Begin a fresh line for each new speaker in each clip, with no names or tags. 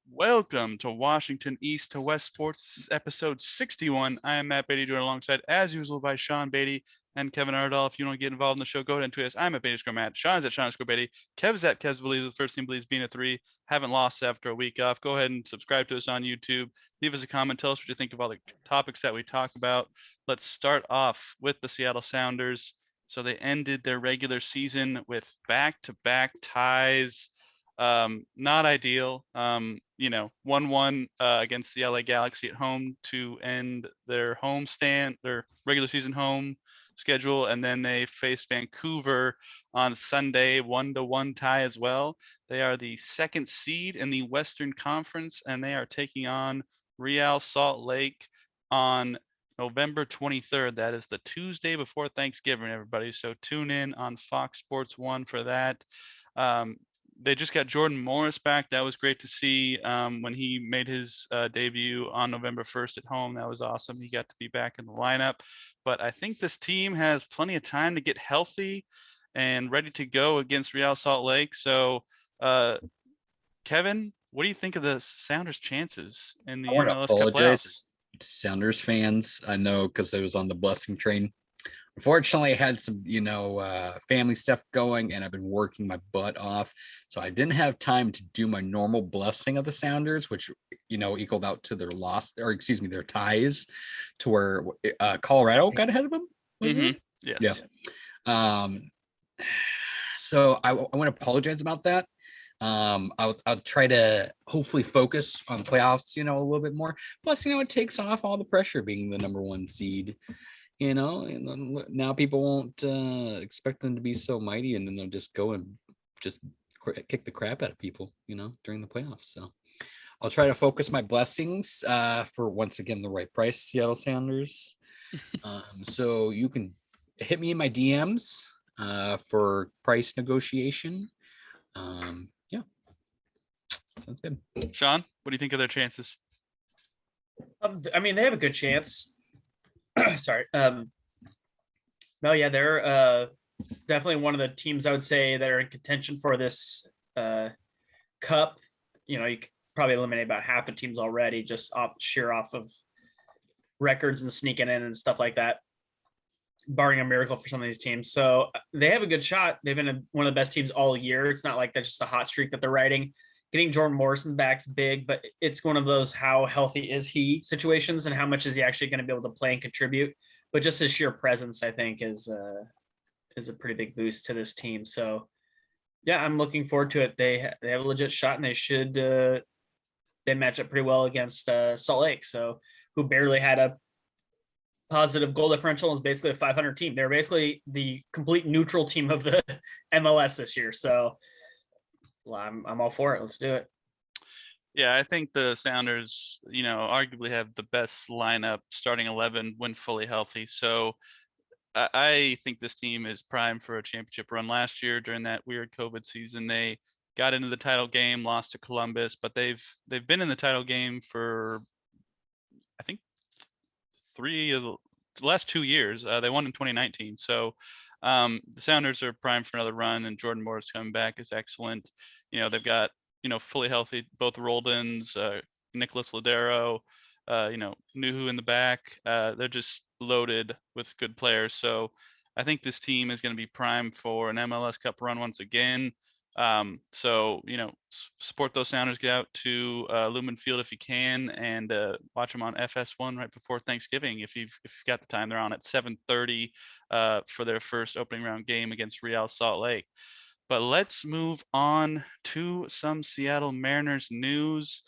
Welcome to Washington East to West Sports. This is episode 61. I am Matt Beatty, joined alongside, as usual, by Sean Beatty and Kevin Ardall. If you want to get involved in the show, go ahead and tweet us. I'm at Beatty_Matt. Sean's at Sean_Beatty. Kev's at Kev's Believes. The first team believes being a 3. Haven't lost after a week off. Go ahead and subscribe to us on YouTube. Leave us a comment. Tell us what you think of all the topics that we talk about. Let's start off with the Seattle Sounders. So they ended their regular season with back-to-back ties. Not ideal. 1-1 against the LA Galaxy at home to end their their regular season home schedule, and then they face Vancouver on Sunday, 1-1 tie as well. They are the second seed in the Western Conference, and they are taking on Real Salt Lake on November 23rd. That is the Tuesday before Thanksgiving, everybody. So tune in on Fox Sports 1 for that. They just got Jordan Morris back. That was great to see when he made his debut on November 1st at home. That was awesome. He got to be back in the lineup. But I think this team has plenty of time to get healthy and ready to go against Real Salt Lake. So, Kevin, what do you think of the Sounders' chances in the
I want to
MLS Cup playoffs?
to Sounders fans. I know because I was on the blessing train. Unfortunately, I had some, family stuff going, and I've been working my butt off, so I didn't have time to do my normal blessing of the Sounders, which equaled out to their loss, or excuse me, their ties, to where Colorado got ahead of them. Was it?
Yes.
Yeah. So I want to apologize about that. I'll try to hopefully focus on playoffs, a little bit more. Plus, it takes off all the pressure being the number 1 seed. And now people won't expect them to be so mighty, and then they'll just go and just kick the crap out of people, during the playoffs. So I'll try to focus my blessings for, once again, the right price, Seattle Sounders. So you can hit me in my DMs for price negotiation. Yeah, sounds good.
Sean, what do you think of their chances?
They have a good chance. Sorry. No, yeah, they're definitely one of the teams I would say that are in contention for this cup. You could probably eliminate about half the teams already, just off of records and sneaking in and stuff like that, barring a miracle for some of these teams. So they have a good shot. They've been one of the best teams all year. It's not like that's just a hot streak that they're riding. Getting Jordan Morrison back's big, but it's one of those how healthy is he situations, and how much is he actually going to be able to play and contribute. But just his sheer presence, I think, is a pretty big boost to this team. So, yeah, I'm looking forward to it. They have a legit shot, and they match up pretty well against Salt Lake, so who barely had a positive goal differential, is basically a 500 team. They're basically the complete neutral team of the MLS this year. So. Well, I'm all for it. Let's do it.
Yeah, I think the Sounders, arguably have the best lineup, starting 11 when fully healthy. So I think this team is primed for a championship run. Last year during that weird COVID season, they got into the title game, lost to Columbus, but they've been in the title game for, I think, 3 of the last 2 years. They won in 2019. So the Sounders are primed for another run, and Jordan Morris coming back is excellent. They've got, fully healthy, both Roldens, Nicholas Ladero, Nuhu in the back. They're just loaded with good players. So I think this team is going to be primed for an MLS Cup run once again. So, support those Sounders. Get out to Lumen Field if you can, and watch them on FS1 right before Thanksgiving. If you've got the time, they're on at 7:30 for their first opening round game against Real Salt Lake. But let's move on to some Seattle Mariners news.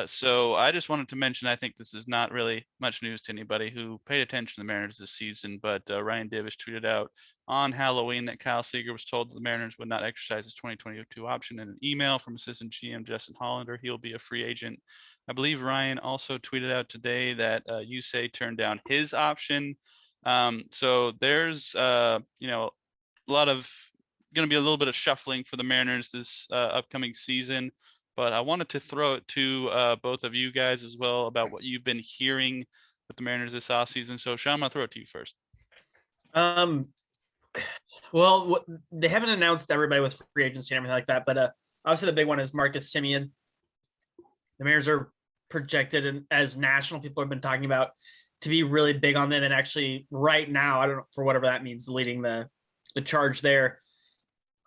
So I just wanted to mention, I think this is not really much news to anybody who paid attention to the Mariners this season, but Ryan Divish tweeted out on Halloween that Kyle Seager was told that the Mariners would not exercise his 2022 option in an email from assistant GM Justin Hollander. He'll be a free agent. I believe Ryan also tweeted out today that Yusei turned down his option. So there's, a lot of going to be a little bit of shuffling for the Mariners this upcoming season, but I wanted to throw it to both of you guys as well about what you've been hearing with the Mariners this offseason. So Sean, I'm going to throw it to you first.
Well, they haven't announced everybody with free agency and everything like that, but obviously the big one is Marcus Semien. The Mariners are projected, and as national people have been talking about, to be really big on them. And actually right now, I don't know, for whatever that means, leading the charge there.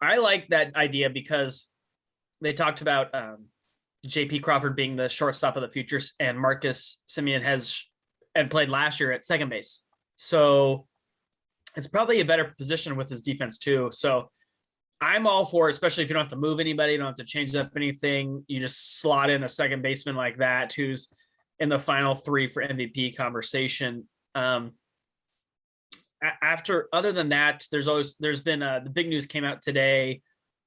I like that idea because they talked about JP Crawford being the shortstop of the futures, and Marcus Semien had played last year at second base. So it's probably a better position with his defense too. So I'm all for it, especially if you don't have to move anybody, you don't have to change up anything. You just slot in a second baseman like that who's in the final three for MVP conversation. Other than that, there's been the big news came out today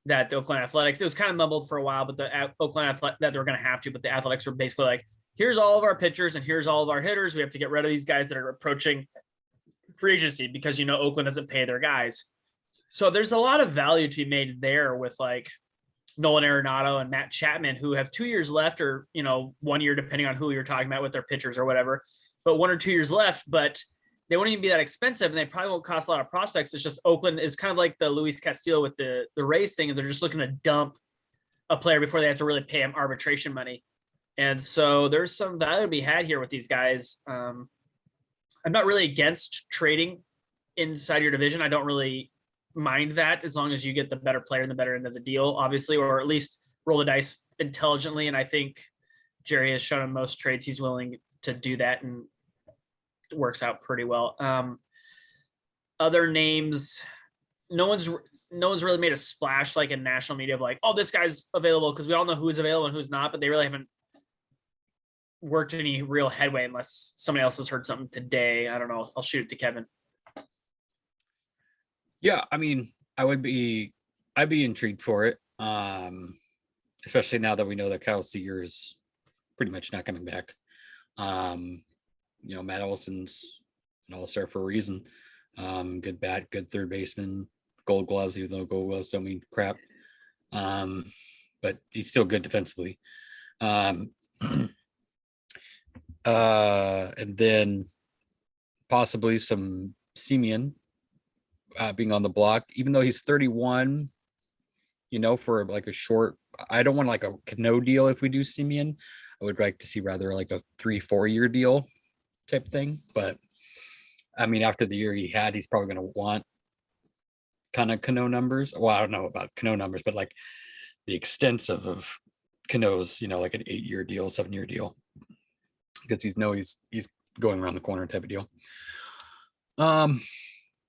that the Oakland Athletics, it was kind of mumbled for a while, but the Oakland Athletics, that they're going to have to, but the Athletics were basically like, here's all of our pitchers and here's all of our hitters. We have to get rid of these guys that are approaching free agency because, Oakland doesn't pay their guys. So there's a lot of value to be made there with like Nolan Arenado and Matt Chapman, who have 2 years left, or 1 year, depending on who you're talking about with their pitchers or whatever, but 1 or 2 years left, but they won't even be that expensive, and they probably won't cost a lot of prospects. It's just Oakland is kind of like the Luis Castillo with the Rays thing, and they're just looking to dump a player before they have to really pay him arbitration money. And so there's some value to be had here with these guys. I'm not really against trading inside your division. I don't really mind that as long as you get the better player and the better end of the deal, obviously, or at least roll the dice intelligently. And I think Jerry has shown in most trades he's willing to do that, and it works out pretty well. Other names, no one's really made a splash like in national media of like, oh, this guy's available, because we all know who's available and who's not, but they really haven't worked any real headway unless somebody else has heard something today. I don't know. I'll shoot it to Kevin.
Yeah, I mean, I'd be intrigued for it. Especially now that we know that Kyle Seager is pretty much not coming back. Matt Olson's an all-star for a reason. Good bat, good third baseman, gold gloves, even though gold gloves don't mean crap. But he's still good defensively. And then possibly some Semien being on the block, even though he's 31, for like a short, I don't want like a Cano deal. If we do Semien, I would like to see rather like a 3-4 year deal type thing. But I mean, after the year he had, he's probably going to want kind of Cano numbers. Well, I don't know about Cano numbers, but like the extensive of Cano's, like an 8-year deal, 7-year deal, because he's going around the corner type of deal.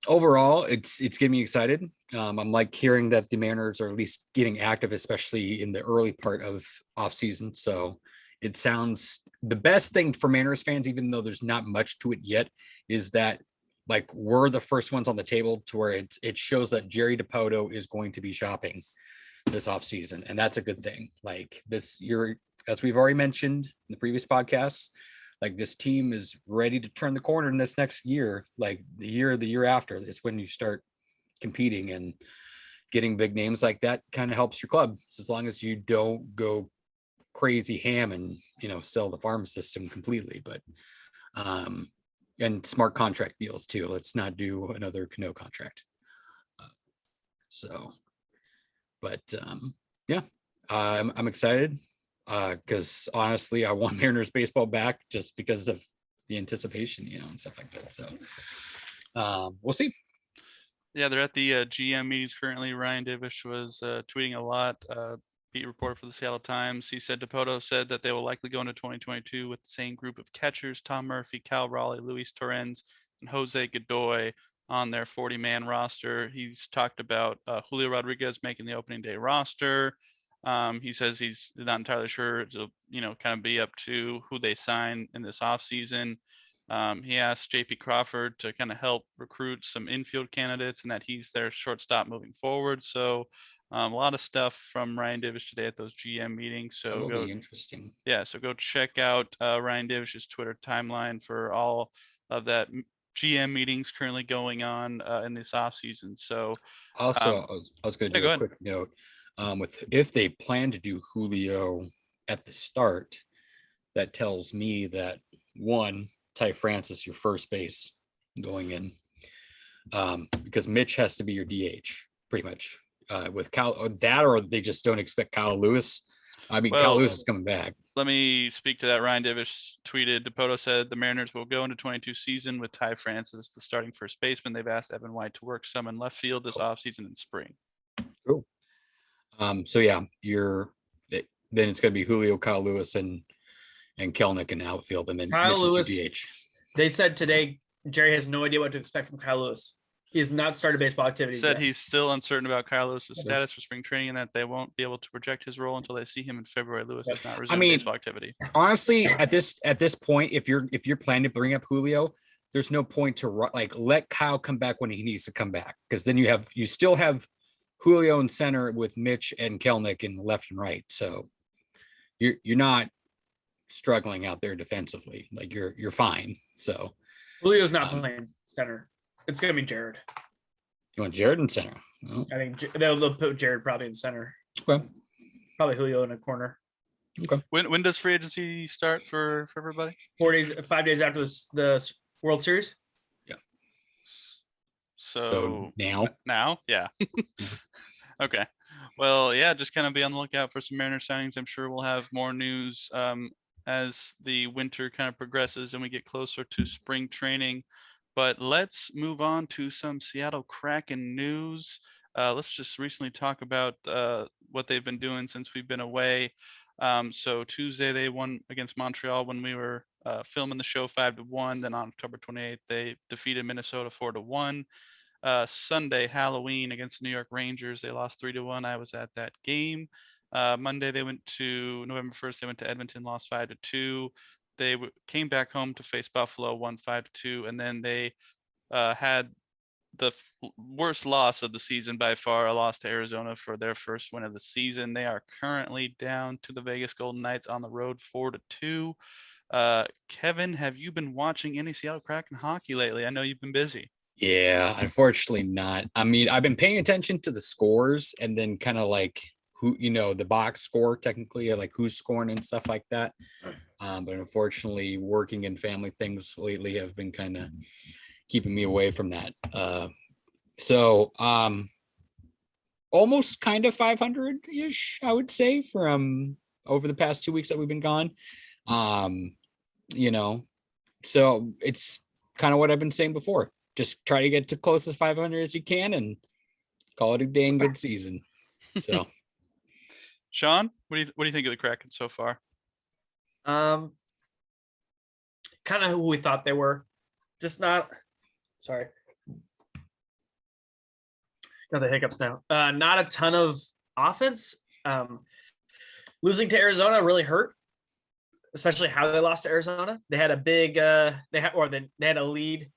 Overall, it's getting me excited. I'm like hearing that the Mariners are at least getting active, especially in the early part of off season. So it sounds the best thing for Mariners fans, even though there's not much to it yet, is that like we're the first ones on the table to where it shows that Jerry DiPoto is going to be shopping this off season, and that's a good thing. Like this year, as we've already mentioned in the previous podcasts, like this team is ready to turn the corner in this next year. Like the year after is when you start competing, and getting big names like that kind of helps your club. So as long as you don't go crazy ham and, sell the farm system completely, but, and smart contract deals too. Let's not do another Cano contract. I'm excited. Because honestly, I want Mariners baseball back just because of the anticipation, and stuff like that. So we'll see.
Yeah, they're at the GM meetings currently. Ryan Divish was tweeting a lot. Beat reporter for the Seattle Times. He said DiPoto said that they will likely go into 2022 with the same group of catchers: Tom Murphy, Cal Raleigh, Luis Torrens, and Jose Godoy on their 40-man roster. He's talked about Julio Rodriguez making the opening day roster. He says he's not entirely sure. It'll, kind of be up to who they sign in this offseason. He asked JP Crawford to kind of help recruit some infield candidates, and that he's their shortstop moving forward. So a lot of stuff from Ryan Divish today at those GM meetings. So
that will be interesting.
Yeah, so go check out Ryan Divish's Twitter timeline for all of that GM meetings currently going on in this offseason. So
also, I was going to do a quick note. If they plan to do Julio at the start, that tells me that one, Ty France your first base going in, because Mitch has to be your DH pretty much. With Cal, or they just don't expect Kyle Lewis. I mean, Kyle Lewis is coming back.
let me speak to that. Ryan Divish tweeted, Dipoto said the Mariners will go into 22 season with Ty France as the starting first baseman. They've asked Evan White to work some in left field this offseason and spring.
Cool. So yeah, then it's going to be Julio, Kyle Lewis, and Kelnick in outfield, and then
Kyle Lewis.
DH.
They said today Jerry has no idea what to expect from Kyle Lewis. He has not started baseball activities
Said
yet.
he's still uncertain about Kyle Lewis's status for spring training and that they won't be able to project his role until they see him in February. Lewis has not resumed baseball activity.
Honestly, at this point, if you're planning to bring up Julio, there's no point to let Kyle come back when he needs to come back, because then you still have Julio in center with Mitch and Kelnick in left and right. So you're not struggling out there defensively. Like you're fine. So
Julio's not playing center. It's gonna be Jared.
You want Jared in center?
Oh. I think they'll put Jared probably in center.
Okay.
Probably Julio in a corner.
Okay.
When does free agency start for everybody?
5 days after the World Series.
Yeah.
So
now,
yeah. Okay. Well, yeah, just kind of be on the lookout for some Mariner signings. I'm sure we'll have more news as the winter kind of progresses and we get closer to spring training. But let's move on to some Seattle Kraken news. Let's just recently talk about what they've been doing since we've been away. So Tuesday they won against Montreal when we were filming the show 5-1. Then on October 28th, they defeated Minnesota 4-1. Sunday, Halloween, against the New York Rangers, they lost 3-1. I was at that game. Monday, they went to November 1st. They went to Edmonton, lost 5-2. They came back home to face Buffalo, won 5-2, and then they had the worst loss of the season by far, a loss to Arizona for their first win of the season. They are currently down to the Vegas Golden Knights on the road 4-2. Kevin, have you been watching any Seattle Kraken hockey lately? I know you've been busy.
Yeah, unfortunately not. I mean, I've been paying attention to the scores and then kind of like who, the box score technically, like who's scoring and stuff like that. But unfortunately, working and family things lately have been kind of keeping me away from that. So almost kind of 500-ish, I would say, from over the past 2 weeks that we've been gone. So it's kind of what I've been saying before. Just try to get to close as 500 as you can and call it a dang good season. So,
Sean, what do you think of the Kraken so far?
Kind of who we thought they were, just not. Sorry, got the hiccups now. Not a ton of offense. Losing to Arizona really hurt, especially how they lost to Arizona. They had a big, they had a lead.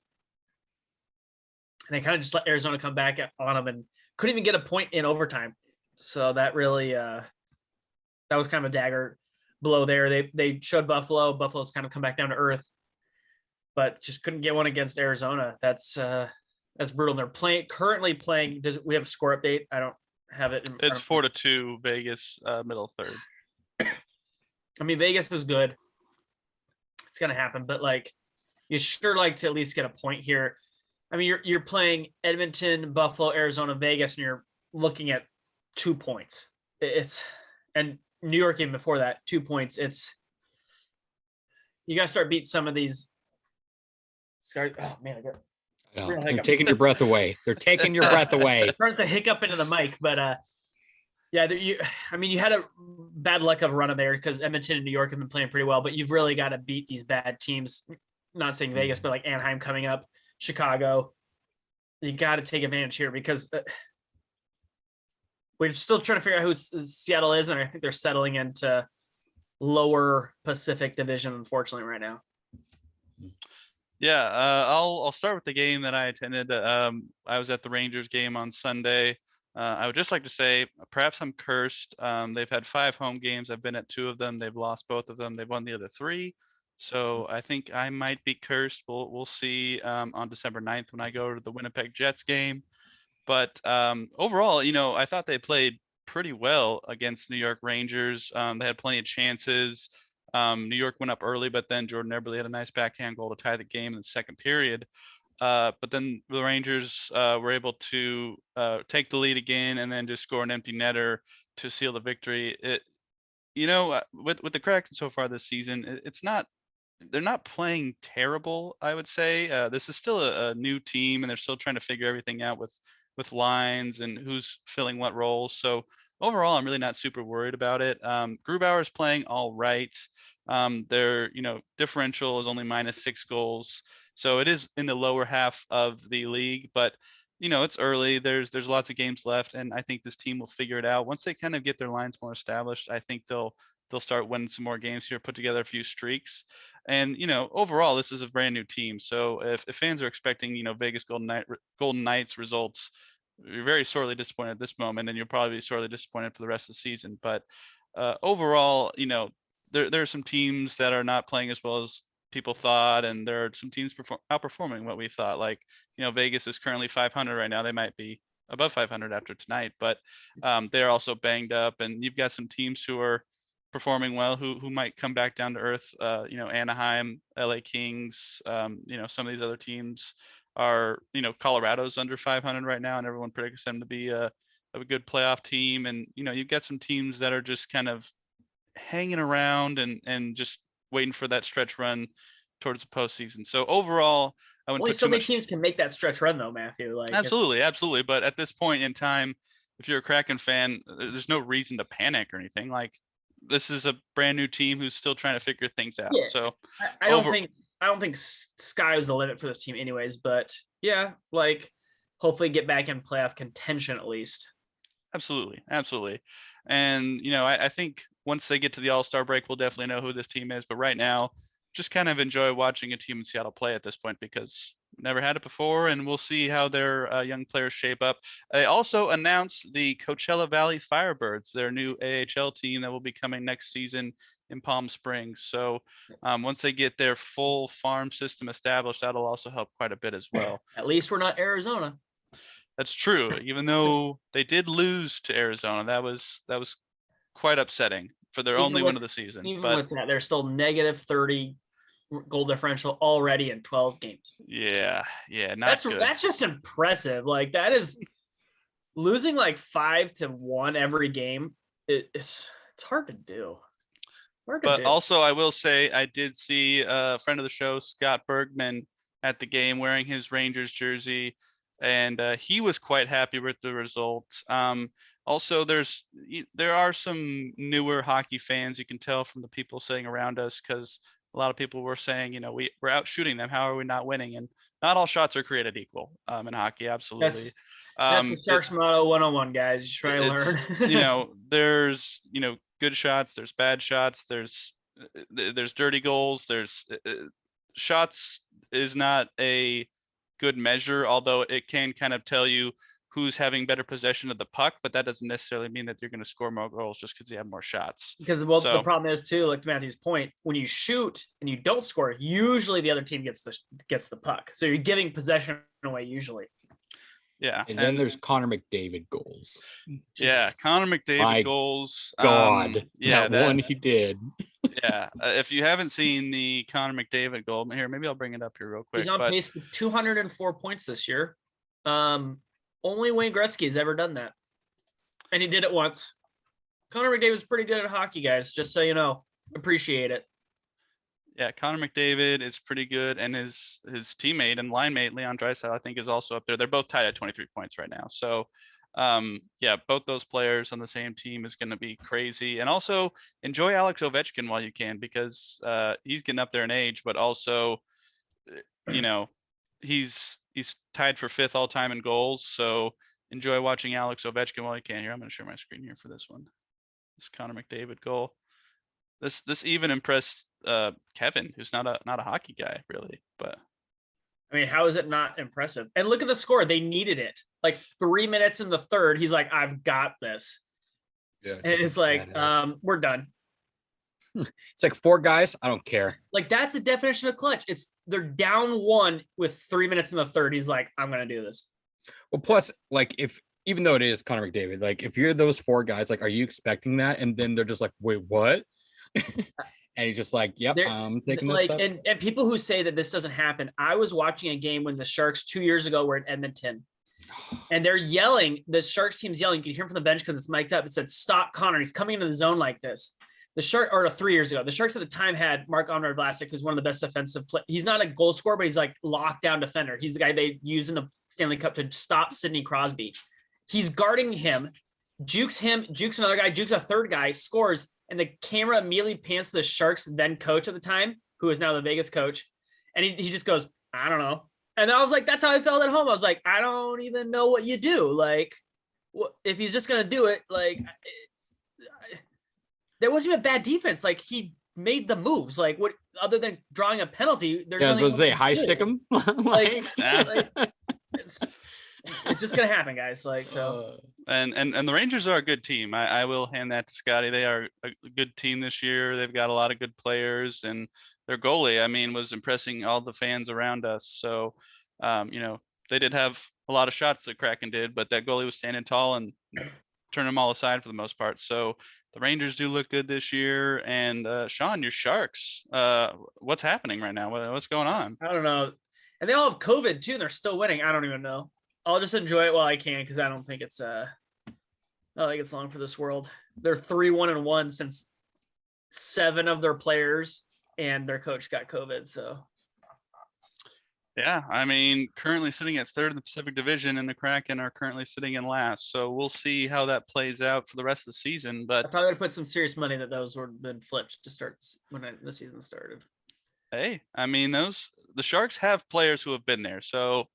And they kind of just let Arizona come back on them and couldn't even get a point in overtime. So that really, that was kind of a dagger blow there. They showed Buffalo. Buffalo's kind of come back down to earth, but just couldn't get one against Arizona. That's brutal. And they're currently playing. We have a score update? I don't have it.
It's 4-2 Vegas, middle third.
I mean, Vegas is good. It's gonna happen, but like, you sure like to at least get a point here. I mean, you're playing Edmonton, Buffalo, Arizona, Vegas, and you're looking at 2 points. And New York even before that, 2 points. You got to start beating some of these. Sorry, oh man,
they're taking your breath away. They're taking your breath away.
Starting to hiccup into the mic, but yeah, you had a bad luck of a run of there because Edmonton and New York have been playing pretty well, but you've really got to beat these bad teams. Not saying Vegas, but like Anaheim coming up. Chicago, you got to take advantage here because we're still trying to figure out who Seattle is, and I think they're settling into lower Pacific Division, unfortunately, right now.
Yeah, I'll start with the game that I attended. I was at the Rangers game on Sunday. I would just like to say, perhaps I'm cursed. They've had 5 home games. I've been at 2 of them. They've lost both of them. They've won the other 3. So I think I might be cursed. We'll see on December 9th when I go to the Winnipeg Jets game. But overall, I thought they played pretty well against New York Rangers. They had plenty of chances. New York went up early, but then Jordan Eberle had a nice backhand goal to tie the game in the second period. But then the Rangers were able to take the lead again and then just score an empty netter to seal the victory. with the Kraken so far this season, it's not they're not playing terrible, I would say. This is still a new team, and they're still trying to figure everything out with lines and who's filling what roles. So overall, I'm really not super worried about it. Grubauer is playing all right. Their differential is only -6 goals, so it is in the lower half of the league. But it's early. There's lots of games left, and I think this team will figure it out once they kind of get their lines more established. I think they'll start winning some more games here, put together a few streaks. And overall, this is a brand new team. So if fans are expecting Vegas Golden Knights results, you're very sorely disappointed at this moment, and you'll probably be sorely disappointed for the rest of the season. But overall, there are some teams that are not playing as well as people thought, and there are some teams outperforming what we thought. Like Vegas is currently 500 right now. They might be above 500 after tonight, but they're also banged up, and you've got some teams who are performing well who might come back down to earth. Anaheim, LA Kings, some of these other teams are, Colorado's under 500 right now, and everyone predicts them to be a good playoff team. And you've got some teams that are just kind of hanging around and just waiting for that stretch run towards the postseason. So overall, I wouldn't
Only
put
so
too
many
much.
teams can make that stretch run, though, Matthew. Like
Absolutely. But at this point in time, if you're a Kraken fan, there's no reason to panic or anything. Like, this is a brand new team who's still trying to figure things out.
Yeah.
So
I don't think sky is the limit for this team, anyways. But yeah, like hopefully get back in playoff contention at least.
absolutely. And I think once they get to the All-Star break, we'll definitely know who this team is. But right now, just kind of enjoy watching a team in Seattle play at this point, because never had it before, and we'll see how their young players shape up. They also announced the Coachella Valley Firebirds, their new AHL team that will be coming next season in Palm Springs. So once they get their full farm system established, that'll also help quite a bit as well.
At least we're not Arizona.
That's true. Even though they did lose to Arizona, that was quite upsetting for their only win of the season.
Even with that, they're still -30 goal differential already in 12 games.
Yeah, not good.
That's just impressive. Like, that is losing like 5-1 every game. It's hard to do.
But also, I will say, I did see a friend of the show, Scott Bergman, at the game wearing his Rangers jersey, and he was quite happy with the result. Also, there are some newer hockey fans, you can tell from the people sitting around us, because a lot of people were saying, we're out shooting them. How are we not winning? And not all shots are created equal in hockey. Absolutely.
That's the Sharks motto 101, guys. You try to learn.
There's, good shots. There's bad shots. There's dirty goals. There's shots is not a good measure, although it can kind of tell you who's having better possession of the puck, but that doesn't necessarily mean that you're going to score more goals just because you have more shots.
Because the problem is too, like to Matthew's point, when you shoot and you don't score, usually the other team gets the puck. So you're giving possession away usually.
Yeah.
And then there's Connor McDavid goals.
Yeah, Connor McDavid goals.
God.
Yeah,
that one he did.
Yeah. If you haven't seen the Connor McDavid goal, here, maybe I'll bring it up here real quick.
He's on pace for 204 points this year. Only Wayne Gretzky has ever done that. And he did it once. Connor McDavid's pretty good at hockey, guys, just so you know. Appreciate it.
Yeah, Connor McDavid is pretty good, and his teammate and line mate, Leon Draisaitl, I think is also up there. They're both tied at 23 points right now. So, yeah, both those players on the same team is going to be crazy. And also enjoy Alex Ovechkin while you can, because he's getting up there in age, but also, he's tied for 5th all time in goals. So enjoy watching Alex Ovechkin while you can. Here, I'm going to share my screen here for this one. This Connor McDavid goal. This even impressed Kevin, who's not a hockey guy really, but
I mean, how is it not impressive? And look at the score. They needed it. Like 3 minutes in the third, he's like, I've got this. Yeah. And it's like, we're done.
It's like 4 guys. I don't care.
Like, that's the definition of clutch. They're down 1 with 3 minutes in the third. He's like, I'm going to do this.
Well, plus, like, even though it is Connor McDavid, like, if you're those 4 guys, like, are you expecting that? And then they're just like, wait, what? And he's just like, yep, I'm taking this up.
And people who say that this doesn't happen, I was watching a game when the Sharks 2 years ago were in Edmonton, and they're yelling. The Sharks team's yelling. You can hear him from the bench because it's mic'd up. It said, "Stop Connor. He's coming into the zone like this." the Shark, or 3 years ago, the Sharks at the time had Marc-Andre Vlasic, who's one of the best defensive play. He's not a goal scorer, but he's like lockdown defender. He's the guy they use in the Stanley Cup to stop Sidney Crosby. He's guarding him, jukes another guy, jukes a third guy, scores, and the camera immediately pans to the Sharks then coach at the time, who is now the Vegas coach, and he just goes, I don't know. And I was like, that's how I felt at home. I was like, I don't even know what you do. Like, if he's just gonna do it, like. There wasn't even a bad defense. Like, he made the moves. Like, what other than drawing a penalty? There's
I was
nothing
going to say, high stick him.
like it's just gonna happen, guys. Like, so.
And the Rangers are a good team. I will hand that to Scotty. They are a good team this year. They've got a lot of good players, and their goalie, I mean, was impressing all the fans around us. So, they did have a lot of shots that Kraken did, but that goalie was standing tall and turning them all aside for the most part. So the Rangers do look good this year. And Sean, your Sharks, what's happening right now? What's going on?
I don't know. And they all have COVID too, and they're still winning. I don't even know. I'll just enjoy it while I can, because I don't think it's long for this world. They're 3-1-1 since 7 of their players and their coach got COVID. So
yeah, I mean, currently sitting at 3rd in the Pacific Division, and the Kraken are currently sitting in last. So we'll see how that plays out for the rest of the season. But
I probably would put some serious money that those would have been flipped to start when the season started.
Hey, I mean, the Sharks have players who have been there. So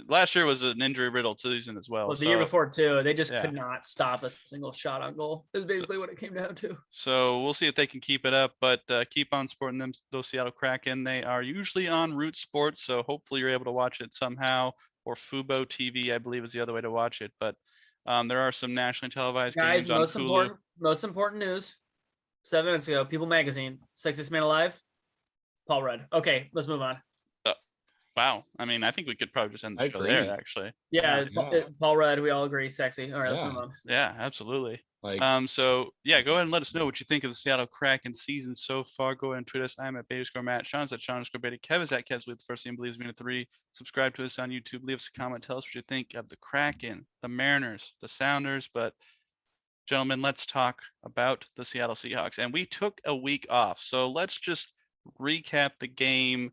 last year was an injury-riddled season as well.
Well, the year before too, they just
Yeah.
could not stop a single shot on goal. Is basically what it came down to.
So we'll see if they can keep it up, but keep on supporting them, those Seattle Kraken. They are usually on Root Sports, so hopefully you're able to watch it somehow, or Fubo TV, I believe, is the other way to watch it. But there are some nationally televised
Guys,
games on Hulu.
most important news. 7 minutes ago, People Magazine, sexiest man alive, Paul Rudd. Okay, let's move on.
Wow. I mean, I think we could probably just end the
I
show
agree.
there, actually.
Yeah,
Yeah.
Paul Rudd, we all agree, sexy. All right, let's
Yeah.
move on.
Yeah, absolutely.
Like,
So yeah, go ahead and let us know what you think of the Seattle Kraken season so far. Go ahead and tweet us. I'm at Betascore Matt. Sean's at Sean_Beatty. Kev is at Kev's with the first team believes me in a 3. Subscribe to us on YouTube. Leave us a comment. Tell us what you think of the Kraken, the Mariners, the Sounders. But gentlemen, let's talk about the Seattle Seahawks. And we took a week off. So let's just recap the game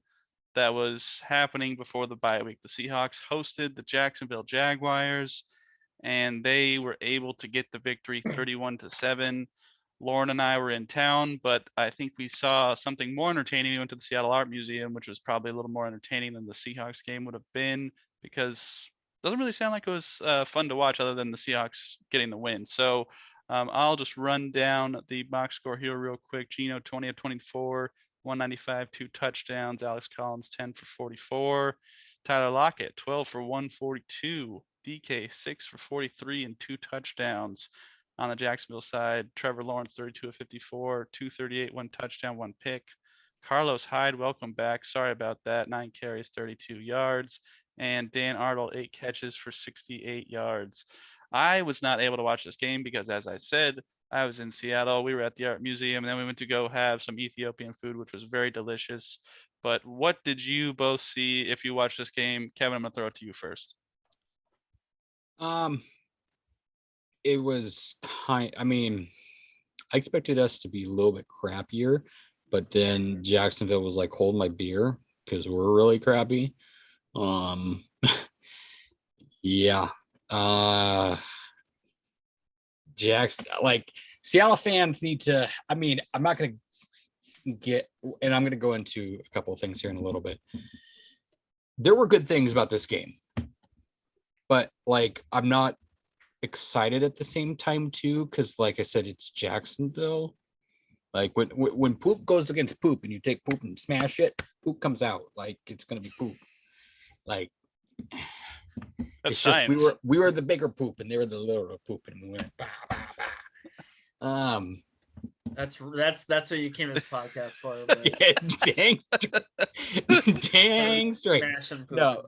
that was happening before the bye week. The Seahawks hosted the Jacksonville Jaguars, and they were able to get the victory 31-7. Lauren and I were in town, but I think we saw something more entertaining. We went to the Seattle Art Museum, which was probably a little more entertaining than the Seahawks game would have been, because it doesn't really sound like it was fun to watch other than the Seahawks getting the win. So I'll just run down the box score here real quick. Geno, 20 of 24. 195, 2 touchdowns. Alex Collins, 10 for 44. Tyler Lockett, 12 for 142. DK, 6 for 43 and 2 touchdowns. On the Jacksonville side, Trevor Lawrence, 32 of 54, 238, 1 touchdown, 1 pick. Carlos Hyde, welcome back. Sorry about that. 9 carries, 32 yards. And Dan Arnold, 8 catches for 68 yards. I was not able to watch this game because, as I said, I was in Seattle. We were at the Art Museum, and then we went to go have some Ethiopian food, which was very delicious. But what did you both see if you watched this game? Kevin, I'm going to throw it to you first.
it was I expected us to be a little bit crappier, but then Jacksonville was like, hold my beer, because we're really crappy. Yeah. Seattle fans need to, I'm not going to get, and I'm going to go into a couple of things here in a little bit. There were good things about this game, but I'm not excited at the same time too, because like I said, it's Jacksonville. When poop goes against poop and you take poop and smash it, poop comes out. It's going to be poop.
That's
it's
science.
just we were the bigger poop and they were the little poop, and we went bah, bah, bah.
That's what you came to this podcast for.
Yeah, dang straight.
Smashing poop.
No,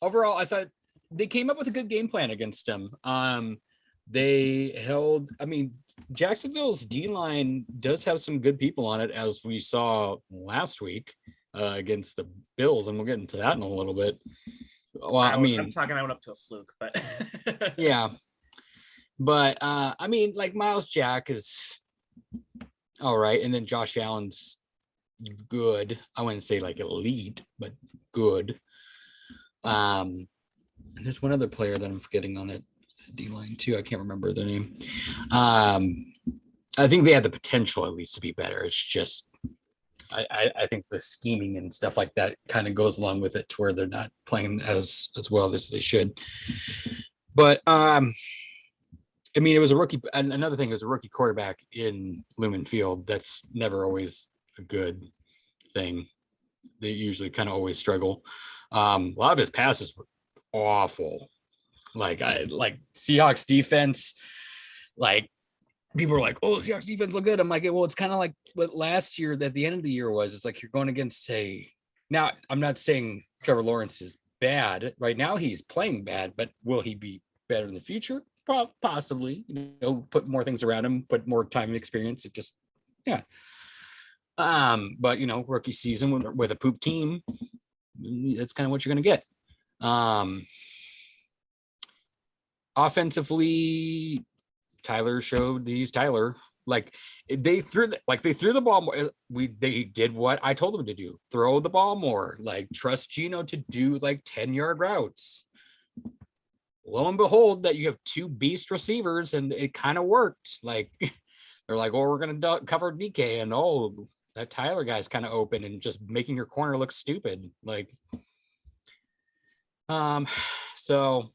overall, I thought they came up with a good game plan against them. They held. Jacksonville's D line does have some good people on it, as we saw last week against the Bills, and we'll get into that in a little bit. Well,
I'm talking. I went up to a fluke, but
yeah. But I mean, like Miles Jack is all right, and then Josh Allen's good. I wouldn't say like elite, but good. And there's one other player that I'm forgetting on it, D line too. I can't remember their name. I think they have the potential at least to be better. It's just I think the scheming and stuff like that kind of goes along with it to where they're not playing as well as they should. But I mean, it was a rookie. And another thing, it was a rookie quarterback in Lumen Field. That's never always a good thing. They usually kind of always struggle. A lot of his passes were awful. Like Seahawks defense. Like people were like, "Oh, Seahawks defense look good." I'm like, "Well, it's kind of like what last year at the end of the year was. It's like you're going against a." Now, I'm not saying Trevor Lawrence is bad right now. He's playing bad, but will he be better in the future? Possibly. Put more things around him, put more time and experience. It just, yeah. But rookie season with a poop team, that's kind of what you're going to get. Offensively, Tyler showed he's Tyler. Like they threw the ball more. They did what I told them to do: throw the ball more. Like trust Gino to do like 10-yard routes. Lo and behold, that you have two beast receivers, and it kind of worked. Like they're like, "Oh, we're gonna cover DK," and oh, that Tyler guy's kind of open and just making your corner look stupid. Like, so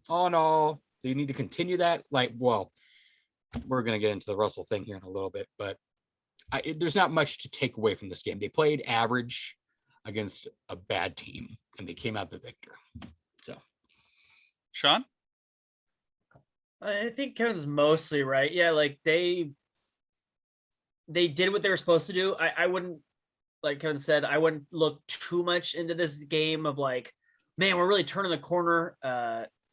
all in all, they need to continue that. Like, well, we're gonna get into the Russell thing here in a little bit, but there's not much to take away from this game. They played average against a bad team, and they came out the victor. So.
Sean?
I think Kevin's mostly right. Yeah, like they did what they were supposed to do. I wouldn't, like Kevin said, I wouldn't look too much into this game of like, man, we're really turning the corner.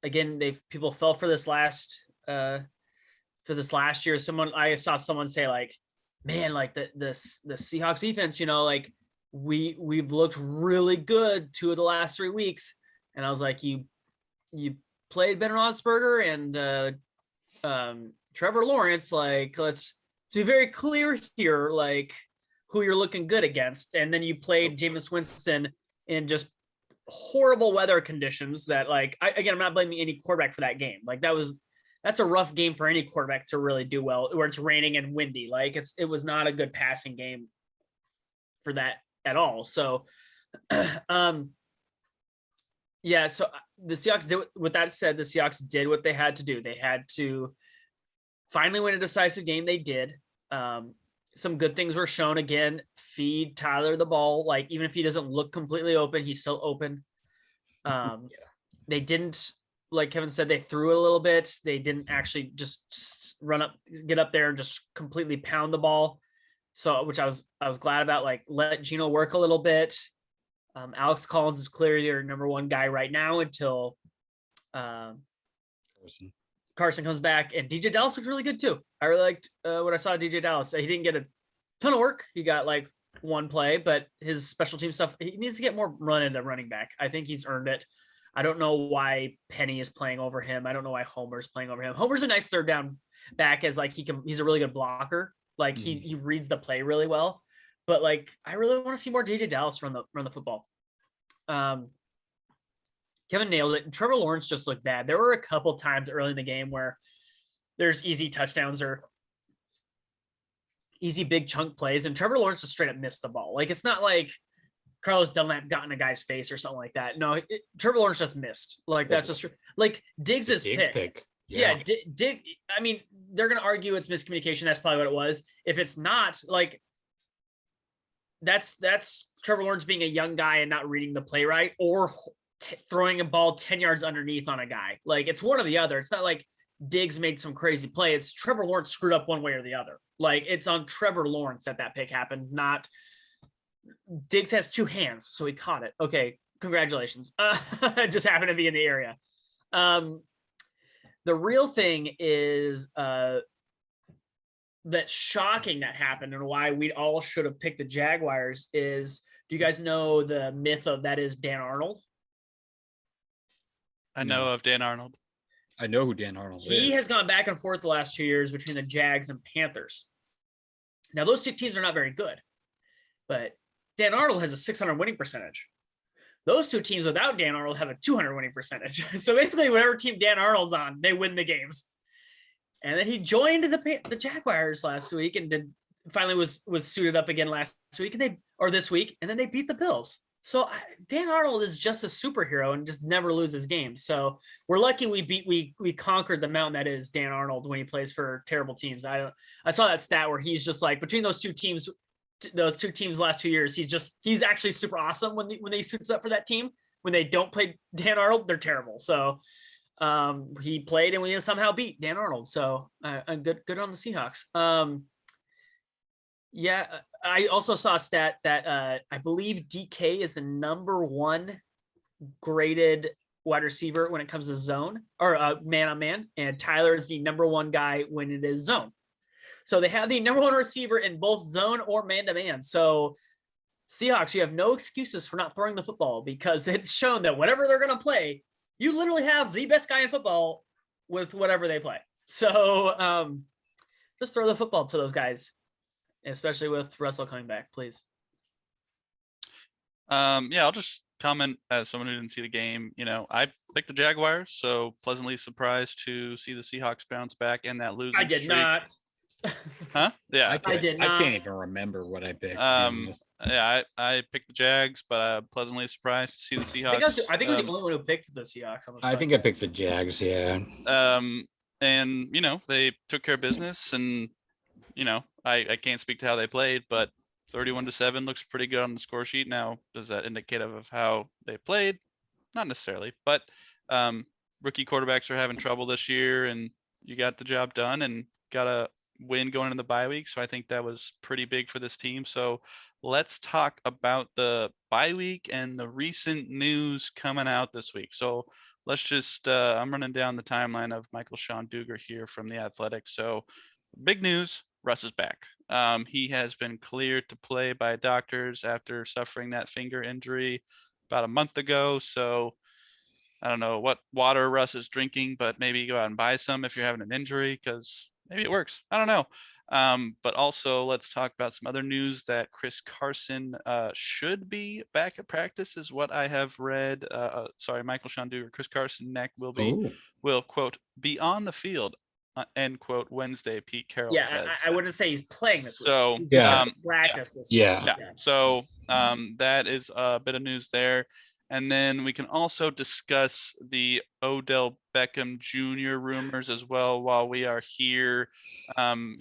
Again, people fell for this last year. I saw someone say like, man, like the Seahawks defense, like we've looked really good 2 of the last 3 weeks. And I was like, you played Ben Roethlisberger and Trevor Lawrence. Like, let's be very clear here, like who you're looking good against. And then you played Jameis Winston in just horrible weather conditions that like, I'm not blaming any quarterback for that game. Like that's a rough game for any quarterback to really do well, where it's raining and windy. Like it was not a good passing game for that at all. So, yeah, so the Seahawks did. With that said, the Seahawks did what they had to do. They had to finally win a decisive game. They did. Some good things were shown. Again, feed Tyler the ball. Like even if he doesn't look completely open, he's still open. They didn't, like Kevin said, they threw a little bit. They didn't actually just run up, get up there, and just completely pound the ball. So, which I was glad about. Like let Gino work a little bit. Alex Collins is clearly your number one guy right now until Carson comes back, and DJ Dallas looks really good too. I really liked what I saw of DJ Dallas. He didn't get a ton of work. He got like one play, but his special team stuff, he needs to get more run into running back. I think he's earned it. I don't know why Penny is playing over him. I don't know why Homer's playing over him. Homer's a nice third down back, as like he's a really good blocker. Like he reads the play really well. But like, I really want to see more DJ Dallas run the football. Kevin nailed it. And Trevor Lawrence just looked bad. There were a couple times early in the game where there's easy touchdowns or easy big chunk plays, and Trevor Lawrence just straight up missed the ball. Like it's not like Carlos Dunlap got in a guy's face or something like that. No, Trevor Lawrence just missed. Like that's just like Diggs' pick. Yeah, Dig. I mean, they're gonna argue it's miscommunication. That's probably what it was. If it's not, like that's Trevor Lawrence being a young guy and not reading the play right, or throwing a ball 10 yards underneath on a guy. Like it's one or the other. It's not like Diggs made some crazy play. It's Trevor Lawrence screwed up one way or the other. Like it's on Trevor Lawrence that pick happened, not Diggs has 2 hands, so he caught it. Okay, congratulations. Just happened to be in the area. The real thing is that's shocking that happened, and why we all should have picked the Jaguars is, do you guys know the myth of that is Dan Arnold?
I know of Dan Arnold.
I know who Dan Arnold
He
is.
has gone back and forth the last 2 years between the Jags and Panthers. Now, those two teams are not very good, but Dan Arnold has a 600 winning percentage. Those two teams without Dan Arnold have a 200 winning percentage. So basically, whatever team Dan Arnold's on, they win the games. And then he joined the Jaguars last week and finally was suited up again last week this week, and then they beat the Bills. So Dan Arnold is just a superhero and just never loses games. So we're lucky we conquered the mountain that is Dan Arnold when he plays for terrible teams. I saw that stat where he's just like between those two teams last 2 years, he's actually super awesome when they suits up for that team. When they don't play Dan Arnold, they're terrible. So he played and we somehow beat Dan Arnold. So good on the Seahawks. Yeah, I also saw a stat that I believe DK is the number one graded wide receiver when it comes to zone or man on man, and Tyler is the number one guy when it is zone. So they have the number one receiver in both zone or man to man. So Seahawks, you have no excuses for not throwing the football because it's shown that whatever they're going to play, you literally have the best guy in football with whatever they play. So just throw the football to those guys, especially with Russell coming back, please.
Yeah, I'll just comment as someone who didn't see the game. I picked the Jaguars, so pleasantly surprised to see the Seahawks bounce back in that losing
I did
streak.
not.
Huh? Yeah.
I did not.
I can't even remember what I picked.
Yeah, I picked the Jags, but I'm pleasantly surprised to see the Seahawks.
I think I was the only one who picked the Seahawks.
I think I picked the Jags. Yeah.
And they took care of business, and I can't speak to how they played, but 31-7 looks pretty good on the score sheet. Now, does that indicate of how they played? Not necessarily, but rookie quarterbacks are having trouble this year, and you got the job done and got a win going into the bye week. So I think that was pretty big for this team. So let's talk about the bye week and the recent news coming out this week. So let's just, I'm running down the timeline of Michael Sean Dugar here from The Athletic. So big news, Russ is back. He has been cleared to play by doctors after suffering that finger injury about a month ago. So I don't know what water Russ is drinking, but maybe go out and buy some if you're having an injury, because maybe it works. I don't know. But also let's talk about some other news that Chris Carson should be back at practice is what I have read. Michael Sean Dugar, Chris Carson neck will quote be on the field end quote Wednesday, Pete Carroll says.
I wouldn't say he's playing this week.
So
practice this
week.
Yeah.
So that is a bit of news there. And then we can also discuss the Odell Beckham Jr. rumors as well while we are here.